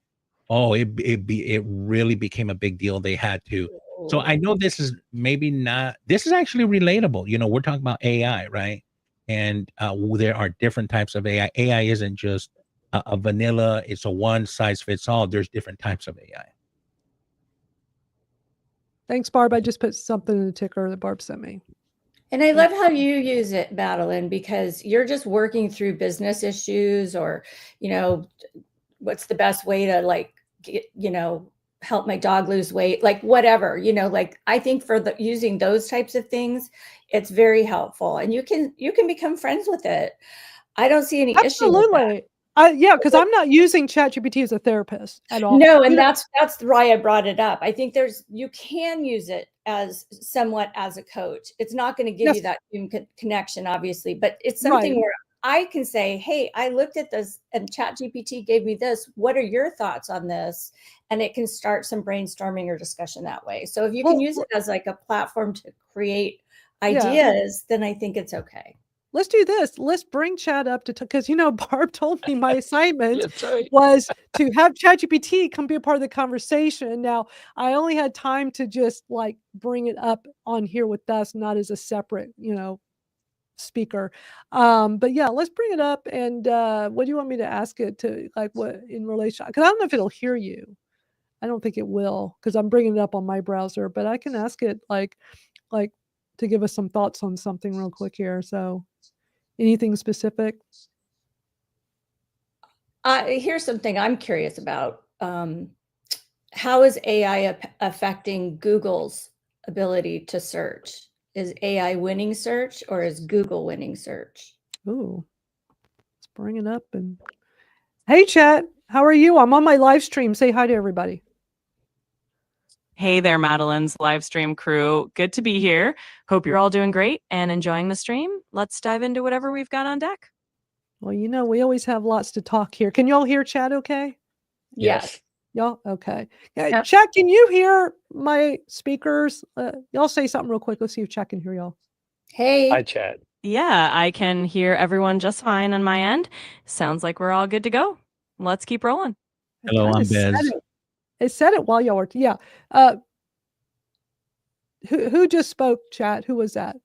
Oh, it really became a big deal. They had to. So I know this is maybe not. This is actually relatable. You know, we're talking about AI, right? And there are different types of AI. AI isn't just a vanilla. It's a one size fits all. There's different types of AI. Thanks, Barb. I just put something in the ticker that Barb sent me. And I love how you use it, Madalyn, because you're just working through business issues, or, what's the best way to help my dog lose weight, like whatever, like I think for using those types of things, it's very helpful, and you can become friends with it. I don't see any issue with that. Absolutely. Yeah, because I'm not using ChatGPT as a therapist at all. No, and that's why I brought it up. I think you can use it as somewhat as a coach. It's not going to give you that human connection, obviously, but it's something where I can say, hey, I looked at this and ChatGPT gave me this. What are your thoughts on this? And it can start some brainstorming or discussion that way. So if you can use it as like a platform to create ideas, then I think it's okay. Let's do this. Let's bring Chad up to, because Barb told me my assignment was to have ChatGPT come be a part of the conversation. Now, I only had time to just bring it up on here with us, not as a separate, speaker. But yeah, let's bring it up. And what do you want me to ask it to, what in relation? Because I don't know if it'll hear you. I don't think it will, because I'm bringing it up on my browser. But I can ask it like to give us some thoughts on something real quick here. So. Anything specific? Here's something I'm curious about. How is AI affecting Google's ability to search? Is AI winning search, or is Google winning search? Ooh, let's bring it up. And hey, chat, how are you? I'm on my live stream. Say hi to everybody. Hey there, Madalyn's live stream crew. Good to be here. Hope you're all doing great and enjoying the stream. Let's dive into whatever we've got on deck. Well, we always have lots to talk here. Can y'all hear chat okay? Yes. Y'all okay. Yep. Chat, can you hear my speakers? Y'all say something real quick. Let's see if chat can hear y'all. Hey. Hi, chat. Yeah, I can hear everyone just fine on my end. Sounds like we're all good to go. Let's keep rolling. Hello, I'm Bez. It said it while y'all were, yeah. Who just spoke, chat? Who was that?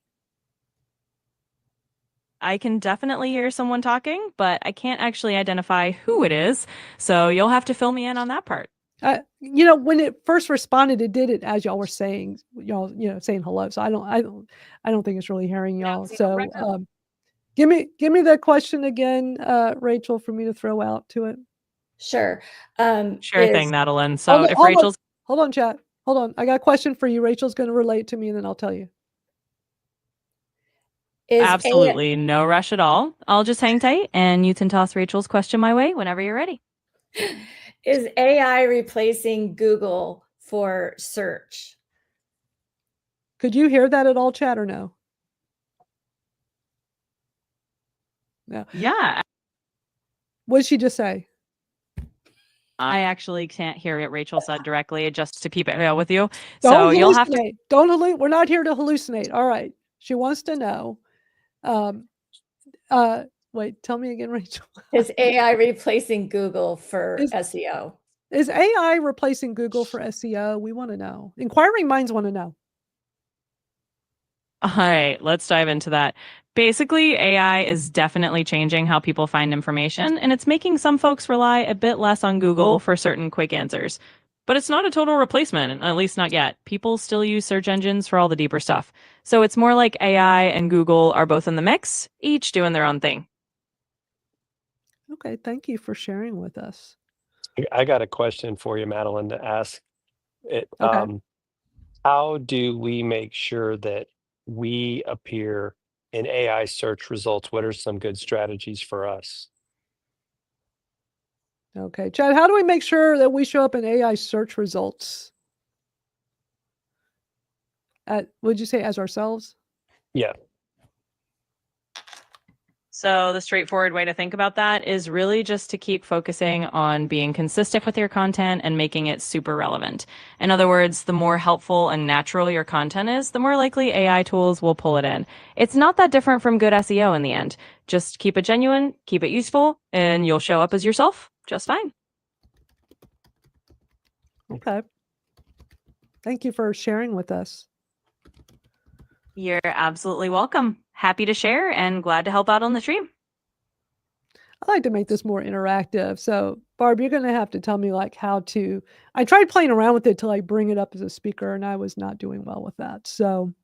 I can definitely hear someone talking, but I can't actually identify who it is. So you'll have to fill me in on that part. When it first responded, it did it as y'all were saying, saying hello. So I don't think it's really hearing y'all. So Give me the question again, Rachel, for me to throw out to it. Sure. Sure thing, Madalyn. Hold So on, if hold on, Rachel's hold on, chat. Hold on. I got a question for you. Rachel's going to relate to me, and then I'll tell you. Is absolutely no rush at all, I'll just hang tight and you can toss Rachel's question my way whenever you're ready. Is AI replacing Google for search? Could you hear that at all, chat, or no? No. Yeah. What did she just say? I actually can't hear what Rachel said directly, just to keep it real with you. Don't So you'll have to. hallucinate. Don't hallucinate. We're not here to hallucinate. All right. She wants to know. Wait, tell me again, Rachel. Is AI replacing Google for SEO? Is AI replacing Google for SEO? We want to know. Inquiring minds want to know. All right, let's dive into that. Basically, AI is definitely changing how people find information, and it's making some folks rely a bit less on Google for certain quick answers. But it's not a total replacement, at least not yet. People still use search engines for all the deeper stuff. So it's more like AI and Google are both in the mix, each doing their own thing. Okay, thank you for sharing with us. I got a question for you, Madalyn, to ask. It, Okay. how do we make sure that we appear in AI search results? What are some good strategies for us? Okay, Chad, how do we make sure that we show up in AI search results? Would you say as ourselves? Yeah. So the straightforward way to think about that is really just to keep focusing on being consistent with your content and making it super relevant. In other words, the more helpful and natural your content is, the more likely AI tools will pull it in. It's not that different from good SEO in the end. Just keep it genuine, keep it useful, and you'll show up as yourself just fine. Okay. Thank you for sharing with us. You're absolutely welcome. Happy to share and glad to help out on the stream. I like to make this more interactive. So, Barb, you're going to have to tell me like how to. I tried playing around with it to like bring it up as a speaker, and I was not doing well with that. So,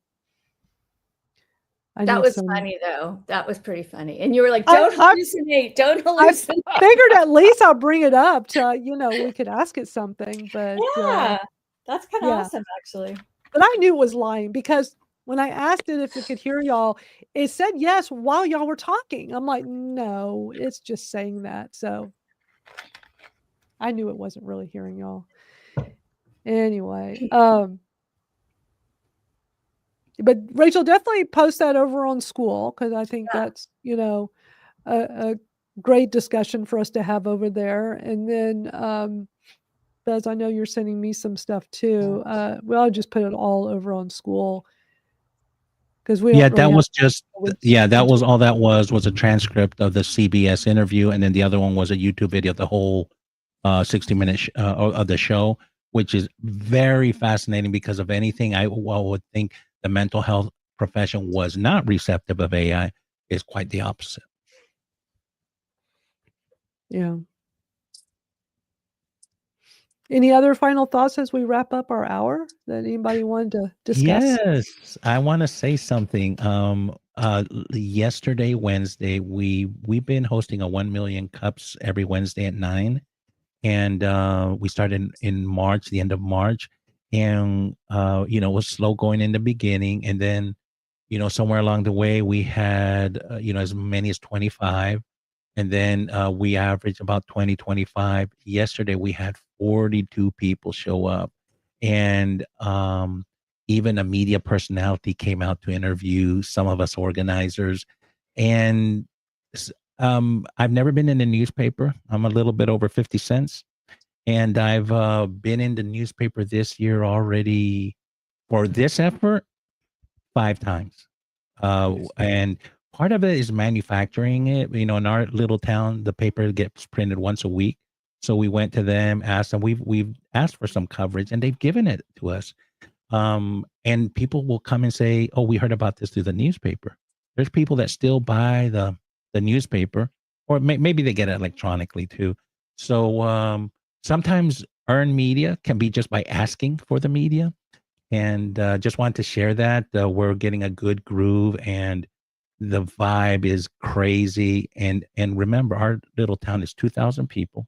That was funny though. That was pretty funny. And you were like, I- "Don't hallucinate! Don't hallucinate!" I figured at least I'll bring it up to we could ask it something. But Yeah, that's kind of yeah. awesome, actually. But I knew it was lying because when I asked it if it could hear y'all, it said yes while y'all were talking. I'm like, no, it's just saying that. So I knew it wasn't really hearing y'all. Anyway, but Rachel, definitely post that over on school because I think that's a great discussion for us to have over there. And then Bez, I know you're sending me some stuff too. Well, I'll just put it all over on school. Because we Yeah, that was just that was all that was a transcript of the CBS interview, and then the other one was a YouTube video of the whole 60-minute of the show, which is very fascinating because of anything I would think the mental health profession was not receptive of AI is quite the opposite. Yeah. Any other final thoughts as we wrap up our hour that anybody wanted to discuss? Yes, I want to say something. Yesterday, Wednesday, we've been hosting a 1 million cups every Wednesday at 9, and we started in March, the end of March, and it was slow going in the beginning, and then somewhere along the way we had as many as 25, and then we averaged about 20, 25. Yesterday we had 42 people show up, and even a media personality came out to interview some of us organizers. And I've never been in a newspaper. I'm a little bit over 50 cents, and I've been in the newspaper this year already for this effort 5 times. And part of it is manufacturing it. In our little town, the paper gets printed once a week. So we went to them, asked them. We've asked for some coverage, and they've given it to us. And people will come and say, "Oh, we heard about this through the newspaper." There's people that still buy the newspaper, or maybe they get it electronically too. So sometimes earned media can be just by asking for the media. And just wanted to share that we're getting a good groove, and The vibe is crazy. And remember, our little town is 2,000 people.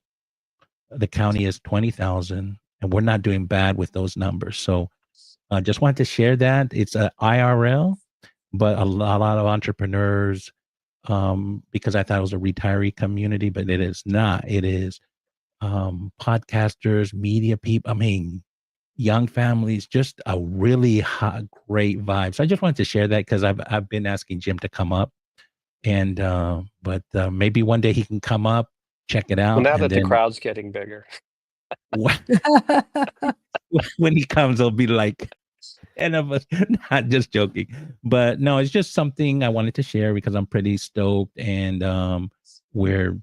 The county is 20,000, and we're not doing bad with those numbers. So I just wanted to share that. It's a IRL, but a lot of entrepreneurs, because I thought it was a retiree community, but it is not. It is podcasters, media people. I mean, young families, just a really hot, great vibe. So I just wanted to share that because I've been asking Jim to come up, and but maybe one day he can come up, check it Well, out, now and that the then crowd's getting bigger. when he comes, he'll be like, and of us, not just joking, but no, it's just something I wanted to share because I'm pretty stoked, and we're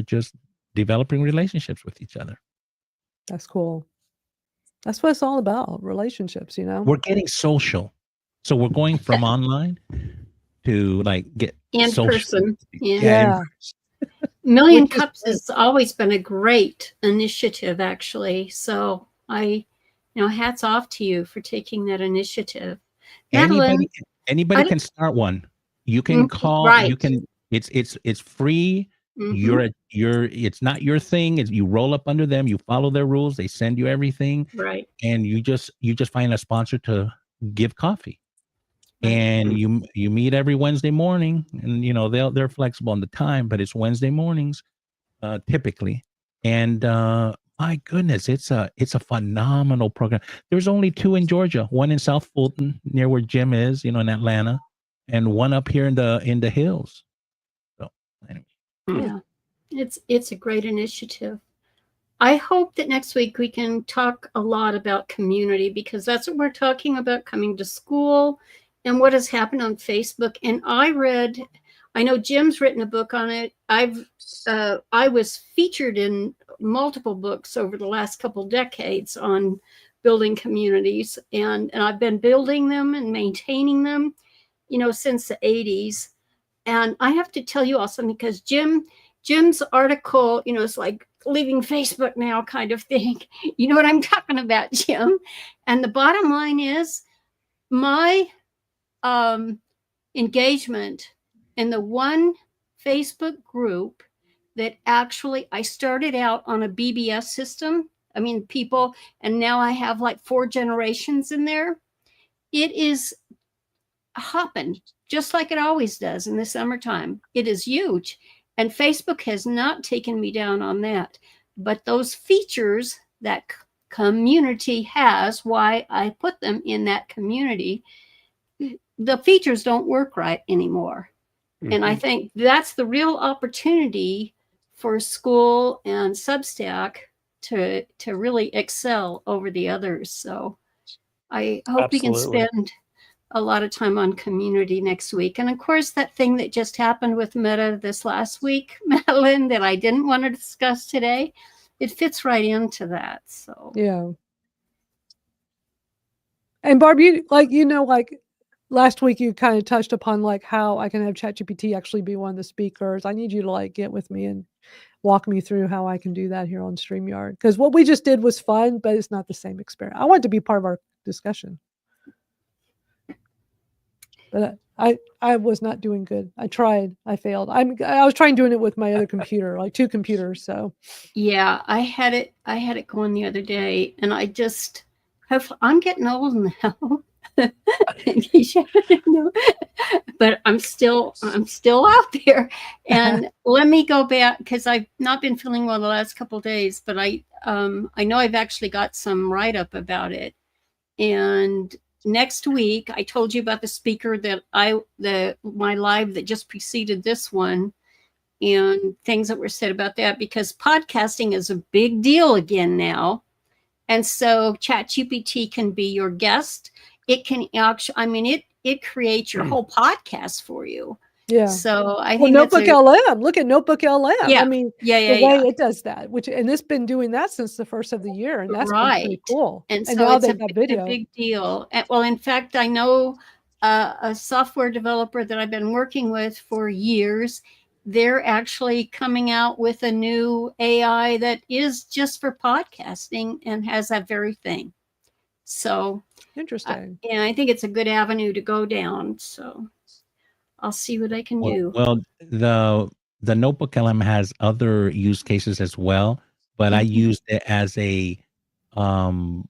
just developing relationships with each other. That's cool. That's what it's all about, relationships, you know? We're getting social, so we're going from online to like get In social. person. Yeah. Yeah. Million Which is Cups great. has always been a great initiative, actually. So hats off to you for taking that initiative. Madalyn, Anybody I- can start one. You can call. right. You can. It's free. Mhm. It's not your thing. You roll up under them. You follow their rules. They send you everything, Right. and you just find a sponsor to give coffee. Right. And you meet every Wednesday morning, and they're flexible on the time, but it's Wednesday mornings typically. And my goodness, it's a phenomenal program. There's only 2 in Georgia, one in South Fulton near where Jim is, in Atlanta, and one up here in the hills. So anyway. Yeah. It's a great initiative. I hope that next week we can talk a lot about community, because that's what we're talking about, coming to school and what has happened on Facebook. And I know Jim's written a book on it. I was featured in multiple books over the last couple decades on building communities, and I've been building them and maintaining them, since the 80s. And I have to tell you also, because Jim's article, it's like leaving Facebook now kind of thing. You know what I'm talking about, Jim? And the bottom line is my engagement in the one Facebook group that actually I started out on a BBS system. I mean, people, and now I have like 4 generations in there. It is hopping just like it always does in the summertime. It is huge. And Facebook has not taken me down on that. But those features that community has, why I put them in that community, the features don't work right anymore. Mm-hmm. And I think that's the real opportunity for school and Substack to really excel over the others. So I hope we can spend a lot of time on community next week. And of course, that thing that just happened with Meta this last week, Madalyn, that I didn't want to discuss today, it fits right into that. So yeah. And Barb, last week you kind of touched upon like how I can have ChatGPT actually be one of the speakers. I need you to like get with me and walk me through how I can do that here on StreamYard. Because what we just did was fun, but it's not the same experience. I want it to be part of our discussion. But I was not doing good. I tried. I failed. I was trying doing it with my other computer, like 2 computers. So yeah, I had it going the other day, and I'm getting old now. But I'm still out there. And let me go back, because I've not been feeling well the last couple of days, but I know I've actually got some write-up about it. And next week, I told you about the speaker that my live that just preceded this one, and things that were said about that, because podcasting is a big deal again now. And so ChatGPT can be your guest. It can actually, it creates your whole podcast for you. yeah. So I think Notebook LM. Look at Notebook LM. Yeah. I mean, the way it does that, and it's been doing that since the first of the year, and that's been pretty cool. And so now it's they've got video. a big deal. Well, in fact, I know a software developer that I've been working with for years. They're actually coming out with a new AI that is just for podcasting and has that very thing. So interesting. And I think it's a good avenue to go down. So I'll see what I can Well, do. well, the Notebook LM has other use cases as well, but I Mhm. used it as um,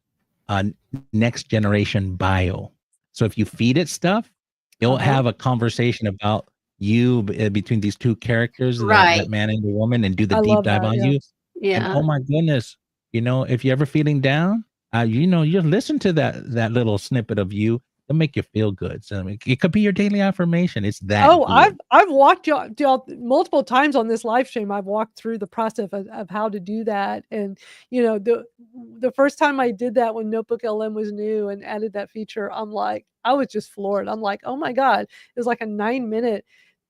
a next generation bio. So if you feed it stuff, it'll Uh-huh. have a conversation about you between these two characters, that Right. man and the woman, and do the I deep love dive that. on Yeah. you. And Yeah. oh my goodness, if you're ever feeling down, you listen to that little snippet of you. It'll make you feel good. So I mean, it could be your daily affirmation. It's that Oh, good. I've walked y'all multiple times on this live stream. I've walked through the process of how to do that. And the first time I did that when Notebook LM was new and added that feature, I was just floored. I'm like, oh my God. It was like a 9-minute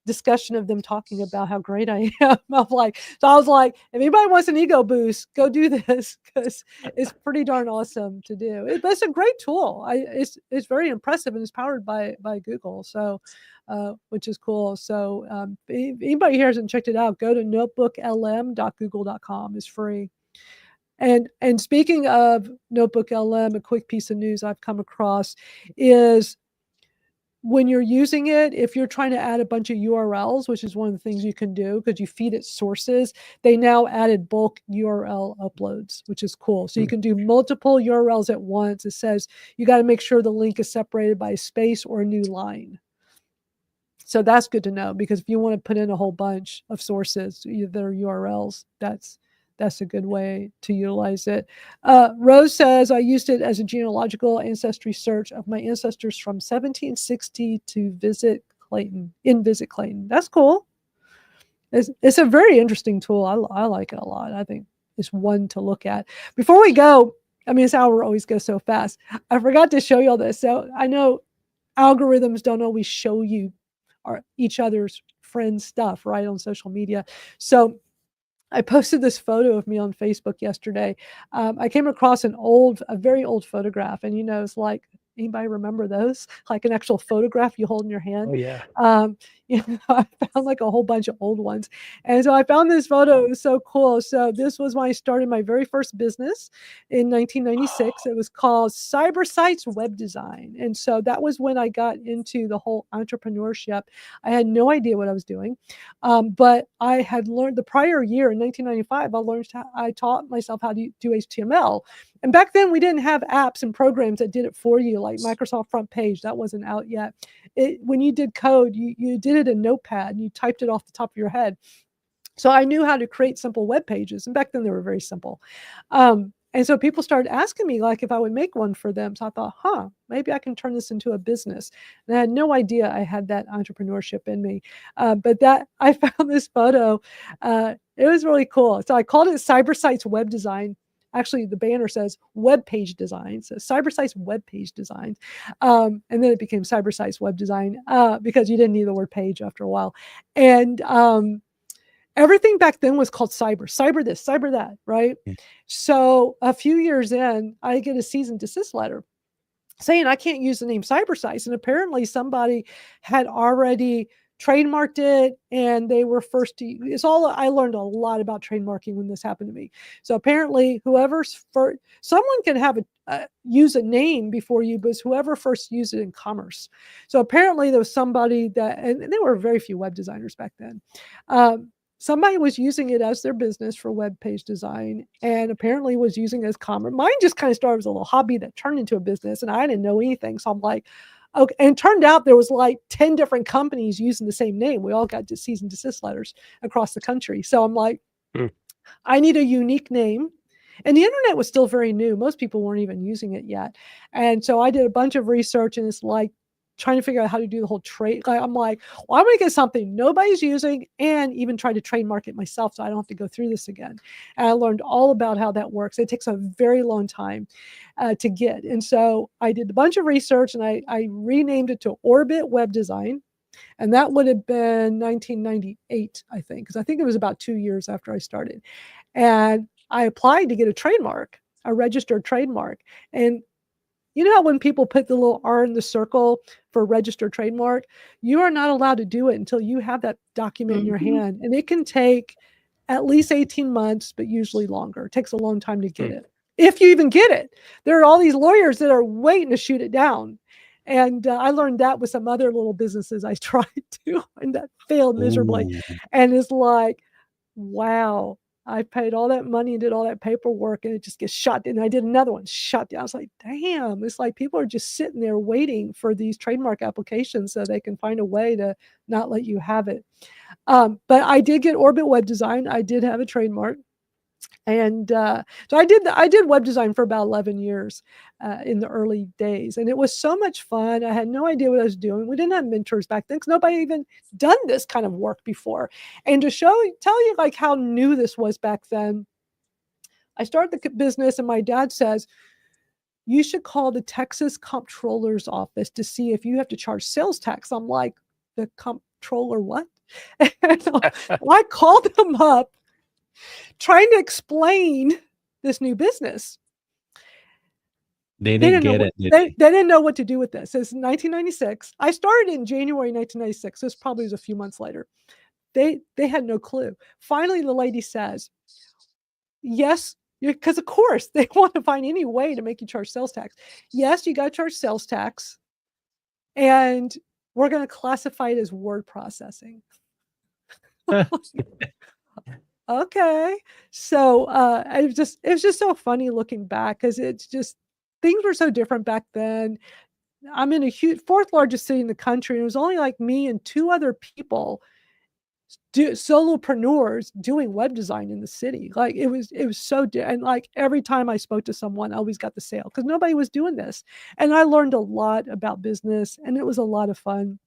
discussion of them talking about how great I am. So I was like, if anybody wants an ego boost, go do this because it's pretty darn awesome to do. But it's a great tool. It's very impressive and it's powered by Google. So which is cool. So if anybody here hasn't checked it out, go to notebooklm.google.com. It's free. And speaking of Notebook LM, a quick piece of news I've come across is when you're using it, if you're trying to add a bunch of URLs, which is one of the things you can do because you feed it sources, they now added bulk URL uploads, which is cool. So you can do multiple URLs at once. It says you got to make sure the link is separated by a space or a new line. So that's good to know because if you want to put in a whole bunch of sources, either URLs, that's a good way to utilize it. Rose says, I used it as a genealogical ancestry search of my ancestors from 1760 to Visit Clayton. That's cool. It's a very interesting tool. I like it a lot. I think it's one to look at. Before we go, I mean, this hour always goes so fast. I forgot to show you all this. So I know algorithms don't always show you each other's friends' stuff, right, on social media. So I posted this photo of me on Facebook yesterday. I came across a very old photograph, and it's like, anybody remember those? Like an actual photograph you hold in your hand. Oh yeah. Um, I found like a whole bunch of old ones, and so I found this photo. It was so cool. So this was when I started my very first business in 1996. It was called Cyber Sites Web Design, and so that was when I got into the whole entrepreneurship. I had no idea what I was doing. But I had learned the prior year in 1995, I taught myself how to do HTML. And back then we didn't have apps and programs that did it for you, like Microsoft Front Page. That wasn't out yet. When you did code, you did it in Notepad and you typed it off the top of your head. So I knew how to create simple web pages. And back then they were very simple. And so people started asking me like if I would make one for them. So I thought, maybe I can turn this into a business. And I had no idea I had that entrepreneurship in me. But that I found this photo. It was really cool. So I called it Cyber Sites Web Design. Actually, the banner says web page design. So Cyber Sites Web Page Design. And then it became Cyber Sites Web Design because you didn't need the word page after a while. And everything back then was called cyber this, cyber that, right? Yeah. So a few years in, I get a cease and desist letter saying I can't use the name Cybersize. And apparently somebody had already trademarked it and they were first to I learned a lot about trademarking when this happened to me. So apparently whoever's first, someone can have use a name before you, but it's whoever first used it in commerce. So apparently there was somebody and there were very few web designers back then. Somebody was using it as their business for web page design and apparently was using it as commerce. Mine just kind of started as a little hobby that turned into a business and I didn't know anything. So I'm like, okay. And it turned out there was like 10 different companies using the same name. We all got cease and desist letters across the country. So I'm like, I need a unique name. And the internet was still very new. Most people weren't even using it yet. And so I did a bunch of research and it's like, trying to figure out how to do the whole trade. I'm like, well, I'm going to get something nobody's using and even try to trademark it myself so I don't have to go through this again. And I learned all about how that works. It takes a very long time to get. And so I did a bunch of research and I renamed it to Orbit Web Design. And that would have been 1998, I think, because I think it was about 2 years after I started. And I applied to get a registered trademark. And you know how when people put the little R in the circle for registered trademark, you are not allowed to do it until you have that document in your hand. And it can take at least 18 months, but usually longer. It takes a long time to get it. If you even get it, there are all these lawyers that are waiting to shoot it down. And I learned that with some other little businesses I tried to, and that failed miserably. Ooh. And it's like, wow, I paid all that money and did all that paperwork, and it just gets shot down. And I did another one, shut down. I was like, damn, it's like people are just sitting there waiting for these trademark applications so they can find a way to not let you have it. But I did get Orbit Web Design. I did have a trademark. And so I did web design for about 11 years in the early days, and it was so much fun. I had no idea what I was doing. We didn't have mentors back then because nobody even done this kind of work before. And to tell you like how new this was back then, I started the business, and my dad says, you should call the Texas Comptroller's office to see if you have to charge sales tax. I'm like, the comptroller what? I called them up trying to explain this new business. They didn't get it. They didn't know what to do with this. It's 1996. I started in January 1996. This probably was a few months later. They had no clue. Finally, the lady says, yes, because of course they want to find any way to make you charge sales tax. Yes, you got to charge sales tax, and we're going to classify it as word processing. Okay. So it was just so funny looking back because it's just things were so different back then. I'm in a huge fourth largest city in the country, and it was only like me and two other people, solopreneurs doing web design in the city. Like it was so and like every time I spoke to someone, I always got the sale because nobody was doing this. And I learned a lot about business, and it was a lot of fun.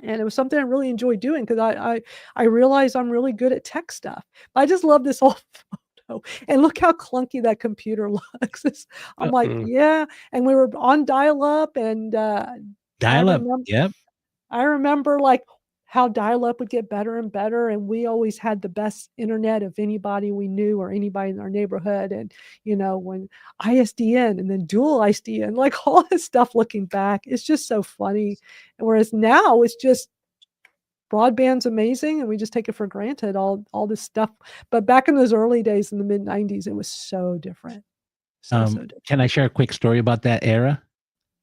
And it was something I really enjoyed doing because I realized I'm really good at tech stuff. But I just love this old photo. And look how clunky that computer looks. I'm like, yeah. And we were on dial-up, and Dial-up. Yep. I remember like how dial-up would get better and better, and we always had the best internet of anybody we knew or anybody in our neighborhood. And when ISDN and then dual ISDN, like all this stuff looking back, it's just so funny. And whereas now it's just broadband's amazing and we just take it for granted, all this stuff. But back in those early days in the mid 90s, it was so different. So different. Can I share a quick story about that era?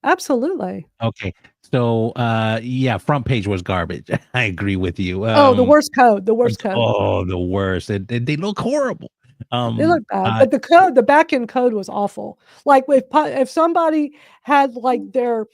Absolutely. Okay. So, yeah, front page was garbage. I agree with you. The worst code. The worst code. Oh, the worst. They look horrible. They look bad, but the back end code was awful. Like if somebody had like their,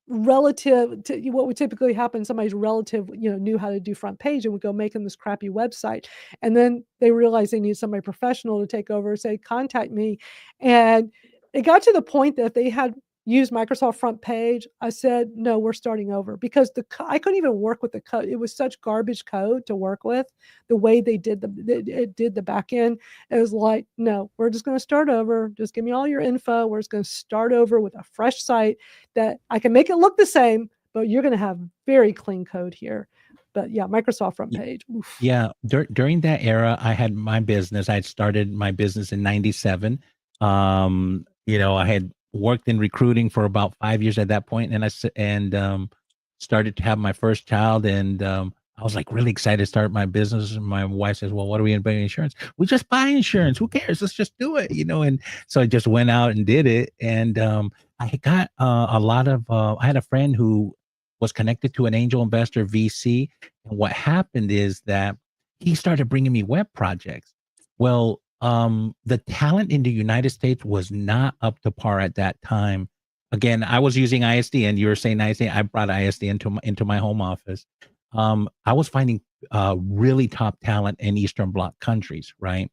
relative to what would typically happen, somebody's relative, knew how to do front page and would go make them this crappy website. And then they realized they need somebody professional to take over, say, contact me. And it got to the point that if they had used Microsoft front page, I said, no, we're starting over because I couldn't even work with the code. It was such garbage code to work with. The way they did the back end, it was like, no, we're just going to start over. Just give me all your info. We're just going to start over with a fresh site that I can make it look the same, but you're going to have very clean code here. But yeah, Microsoft front page. Oof. Yeah. During that era, I had my business. I had started my business in 97. I had worked in recruiting for about 5 years at that point, and started to have my first child, and I was like really excited to start my business. And my wife says, well, what are we going to buy insurance? We just buy insurance. Who cares? Let's just do it, And so I just went out and did it. And I got a lot of, I had a friend who was connected to an angel investor VC. And what happened is that he started bringing me web projects. Well, the talent in the United States was not up to par at that time. Again, I was using ISDN. You were saying ISDN. I brought ISDN into my home office. I was finding really top talent in Eastern Bloc countries, right?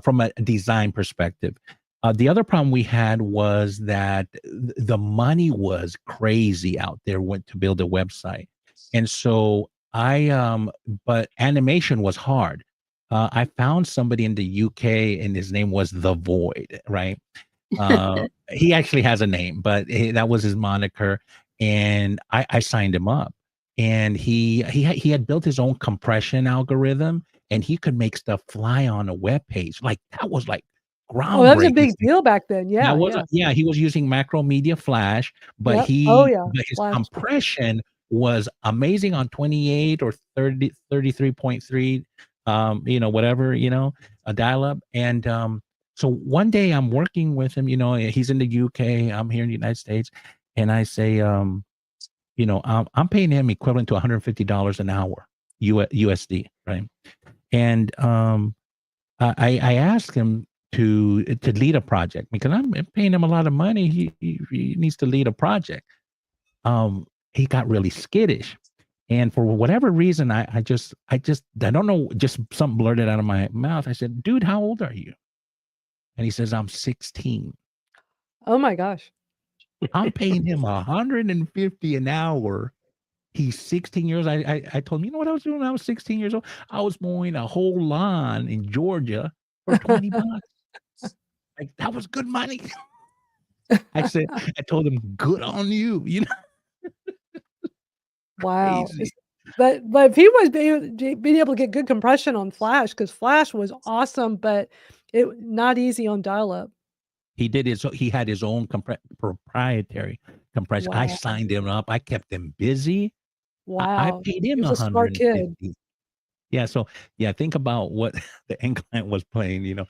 From a design perspective. The other problem we had was that the money was crazy out there to build a website. And so but animation was hard. I found somebody in the UK and his name was The Void, right? He actually has a name, but that was his moniker. And I signed him up. And he had built his own compression algorithm, and he could make stuff fly on a web page. Like that was like groundbreaking. Oh, that was a big deal back then. Yeah. Yeah, he was using Macromedia Flash, but his Flash. compression was amazing on 28 or 30, 33.3, whatever, a dial-up. And so one day I'm working with him, he's in the UK, I'm here in the United States. and I say, you know, I'm paying him equivalent to $150 an hour, USD, right? And I asked him to lead a project because I'm paying him a lot of money. He needs to lead a project. He got really skittish. And for whatever reason, I don't know, just something blurted out of my mouth. I said, dude, how old are you? And he says, I'm 16. Oh my gosh. I'm paying him 150 an hour. He's 16 years. I told him, you know what I was doing when I was 16 years old? I was mowing a whole lawn in Georgia for 20 bucks. Like, that was good money. I told him, good on you, you know, Wow. crazy. But if he was being able to get good compression on Flash, because Flash was awesome, but it not easy on dial-up. He did his, he had his own proprietary compression. I Wow. signed him up. I kept him busy. I Wow. paid He him was a smart kid. 150. Yeah. So yeah, think about what the end client was playing, you know,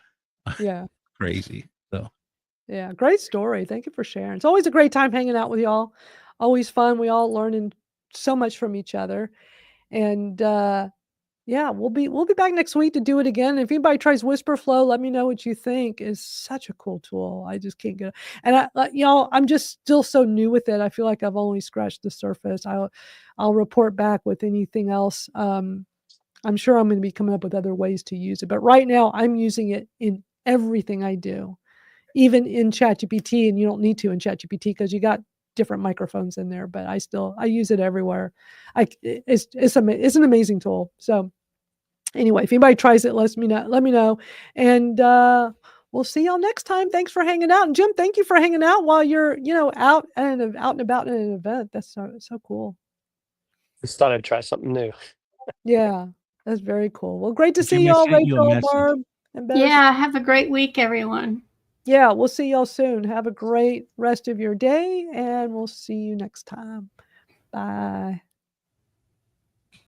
Yeah. crazy. So Yeah. Great story. Thank you for sharing. It's always a great time hanging out with y'all. Always fun. We all learning so much from each other. And yeah, we'll be back next week to do it again. If anybody tries Whisper Flow, let me know what you think. It's such a cool tool. I just can't get it. And y'all, I'm just still so new with it. I feel like I've only scratched the surface. I'll report back with anything else. I'm sure I'm going to be coming up with other ways to use it. But right now, I'm using it in everything I do, even in ChatGPT. And you don't need to in ChatGPT because you got different microphones in there. But I use it everywhere. It's an amazing tool. So anyway, if anybody tries it, let me know. And we'll see y'all next time. Thanks for hanging out. And Jim, thank you for hanging out while you're, out and about in an event. That's so cool. Just thought I'd try something new. Yeah, that's very cool. Well, great to see Jimmy y'all, sent you a Rachel, message. Barb, and Bez. Yeah, have a great week, everyone. Yeah, we'll see y'all soon. Have a great rest of your day, and we'll see you next time. Bye.